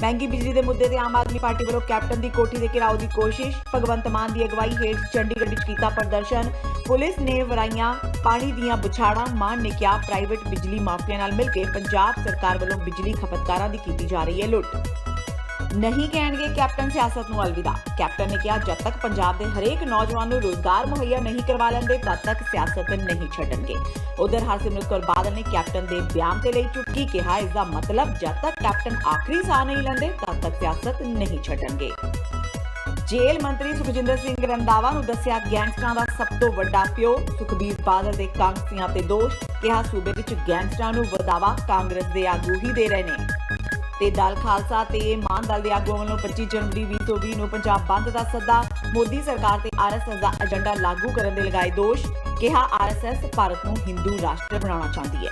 ਮਹਿੰਗੀ ਬਿਜਲੀ ਦੇ ਮੁੱਦੇ ਤੇ ਆਮ ਆਦਮੀ ਪਾਰਟੀ ਵੱਲੋਂ ਕੈਪਟਨ ਦੀ ਕੋਠੀ ਦੇ ਘਿਰਾਓ ਦੀ ਕੋਸ਼ਿਸ਼। ਭਗਵੰਤ ਮਾਨ ਦੀ ਅਗਵਾਈ ਹੇਠ ਚੰਡੀਗੜ੍ਹ ਵਿੱਚ ਕੀਤਾ ਪ੍ਰਦਰਸ਼ਨ। ਪੁਲਿਸ ਨੇ ਵਰਾਈਆਂ ਪਾਣੀ ਦੀਆਂ ਬੁਛਾੜਾਂ। ਮਾਨ ਨੇ ਕਿਹਾ ਪ੍ਰਾਈਵੇਟ ਬਿਜਲੀ ਮਾਫੀਆ ਨਾਲ ਮਿਲ ਕੇ ਪੰਜਾਬ ਸਰਕਾਰ ਵੱਲੋਂ ਬਿਜਲੀ ਖਪਤਕਾਰਾਂ ਦੀ ਕੀਤੀ ਜਾ ਰਹੀ ਹੈ ਲੁੱਟ। ਨਹੀਂ ਕਹਿਣਗੇ ਕੈਪਟਨ ਸਿਆਸਤ ਨੂੰ ਅਲਵਿਦਾ। ਕੈਪਟਨ ਨੇ ਕਿਹਾ ਜਦ ਤੱਕ ਪੰਜਾਬ ਦੇ ਹਰੇਕ ਨੌਜਵਾਨ ਨੂੰ ਰੋਜ਼ਗਾਰ ਮੁਹੱਈਆ ਨਹੀਂ ਕਰਵਾ ਲੈਂਦੇ ਤਦ ਤੱਕ ਸਿਆਸਤ ਨਹੀਂ ਛੱਡਣਗੇ। ਉਧਰ ਹਰਸਿਮਰਤ ਕੌਰ ਬਾਦਲ ਨੇ ਕੈਪਟਨ ਦੇ ਬਿਆਨ ਤੇ ਲਈ ਚੁਟਕੀ। ਕਿਹਾ ਇਸ ਦਾ ਮਤਲਬ ਜਦ ਤੱਕ ਕੈਪਟਨ ਆਖਰੀ ਸਾਹ ਨਹੀਂ ਲੈਂਦੇ ਤਦ ਤੱਕ ਸਿਆਸਤ ਨਹੀਂ ਛੱਡਣਗੇ। ਜੇਲ੍ਹ ਮੰਤਰੀ ਸੁਖਜਿੰਦਰ ਸਿੰਘ ਰੰਧਾਵਾ ਨੂੰ ਦੱਸਿਆ ਗੈਂਗਸਟਰਾਂ ਦਾ ਸਭ ਤੋਂ ਵੱਡਾ ਪਿਓ। ਸੁਖਬੀਰ ਬਾਦਲ ਦੇ ਕਾਂਗਰਸੀਆਂ ਤੇ ਦੋਸ਼। ਕਿਹਾ ਸੂਬੇ ਵਿੱਚ ਗੈਂਗਸਟਰਾਂ ਨੂੰ ਵਧਾਵਾ ਕਾਂਗਰਸ ਦੇ ਆਗੂ ਹੀ ਦੇ ਰਹੇ ਨੇ। ਤੇ ਦਲ ਖਾਲਸਾ ਤੇ ਮਾਨ ਦਲ ਦੇ ਆਗੂਆਂ ਵੱਲੋਂ 25 ਜਨਵਰੀ 2020 ਨੂੰ ਪੰਜਾਬ ਬੰਦ ਦਾ ਸੱਦਾ। ਮੋਦੀ ਸਰਕਾਰ ਤੇ RSS ਦਾ ਏਜੰਡਾ ਲਾਗੂ ਕਰਨ ਦੇ ਲਗਾਏ ਦੋਸ਼। ਕਿਹਾ RSS ਭਾਰਤ ਨੂੰ ਹਿੰਦੂ ਰਾਸ਼ਟਰ ਬਣਾਉਣਾ ਚਾਹੁੰਦੀ ਹੈ।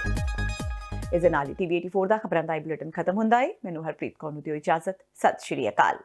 ਇਸ ਦੇ ਨਾਲ ਹੀ TV 84 ਦਾ ਖਬਰਾਂ ਦਾ ਬੁਲੇਟਿਨ ਖਤਮ ਹੁੰਦਾ ਹੈ। ਮੈਨੂੰ ਹਰਪ੍ਰੀਤ ਕੌਰ ਨੂੰ ਦਿਓ ਇਜਾਜ਼ਤ। ਸਤਿ ਸ਼੍ਰੀ ਅਕਾਲ।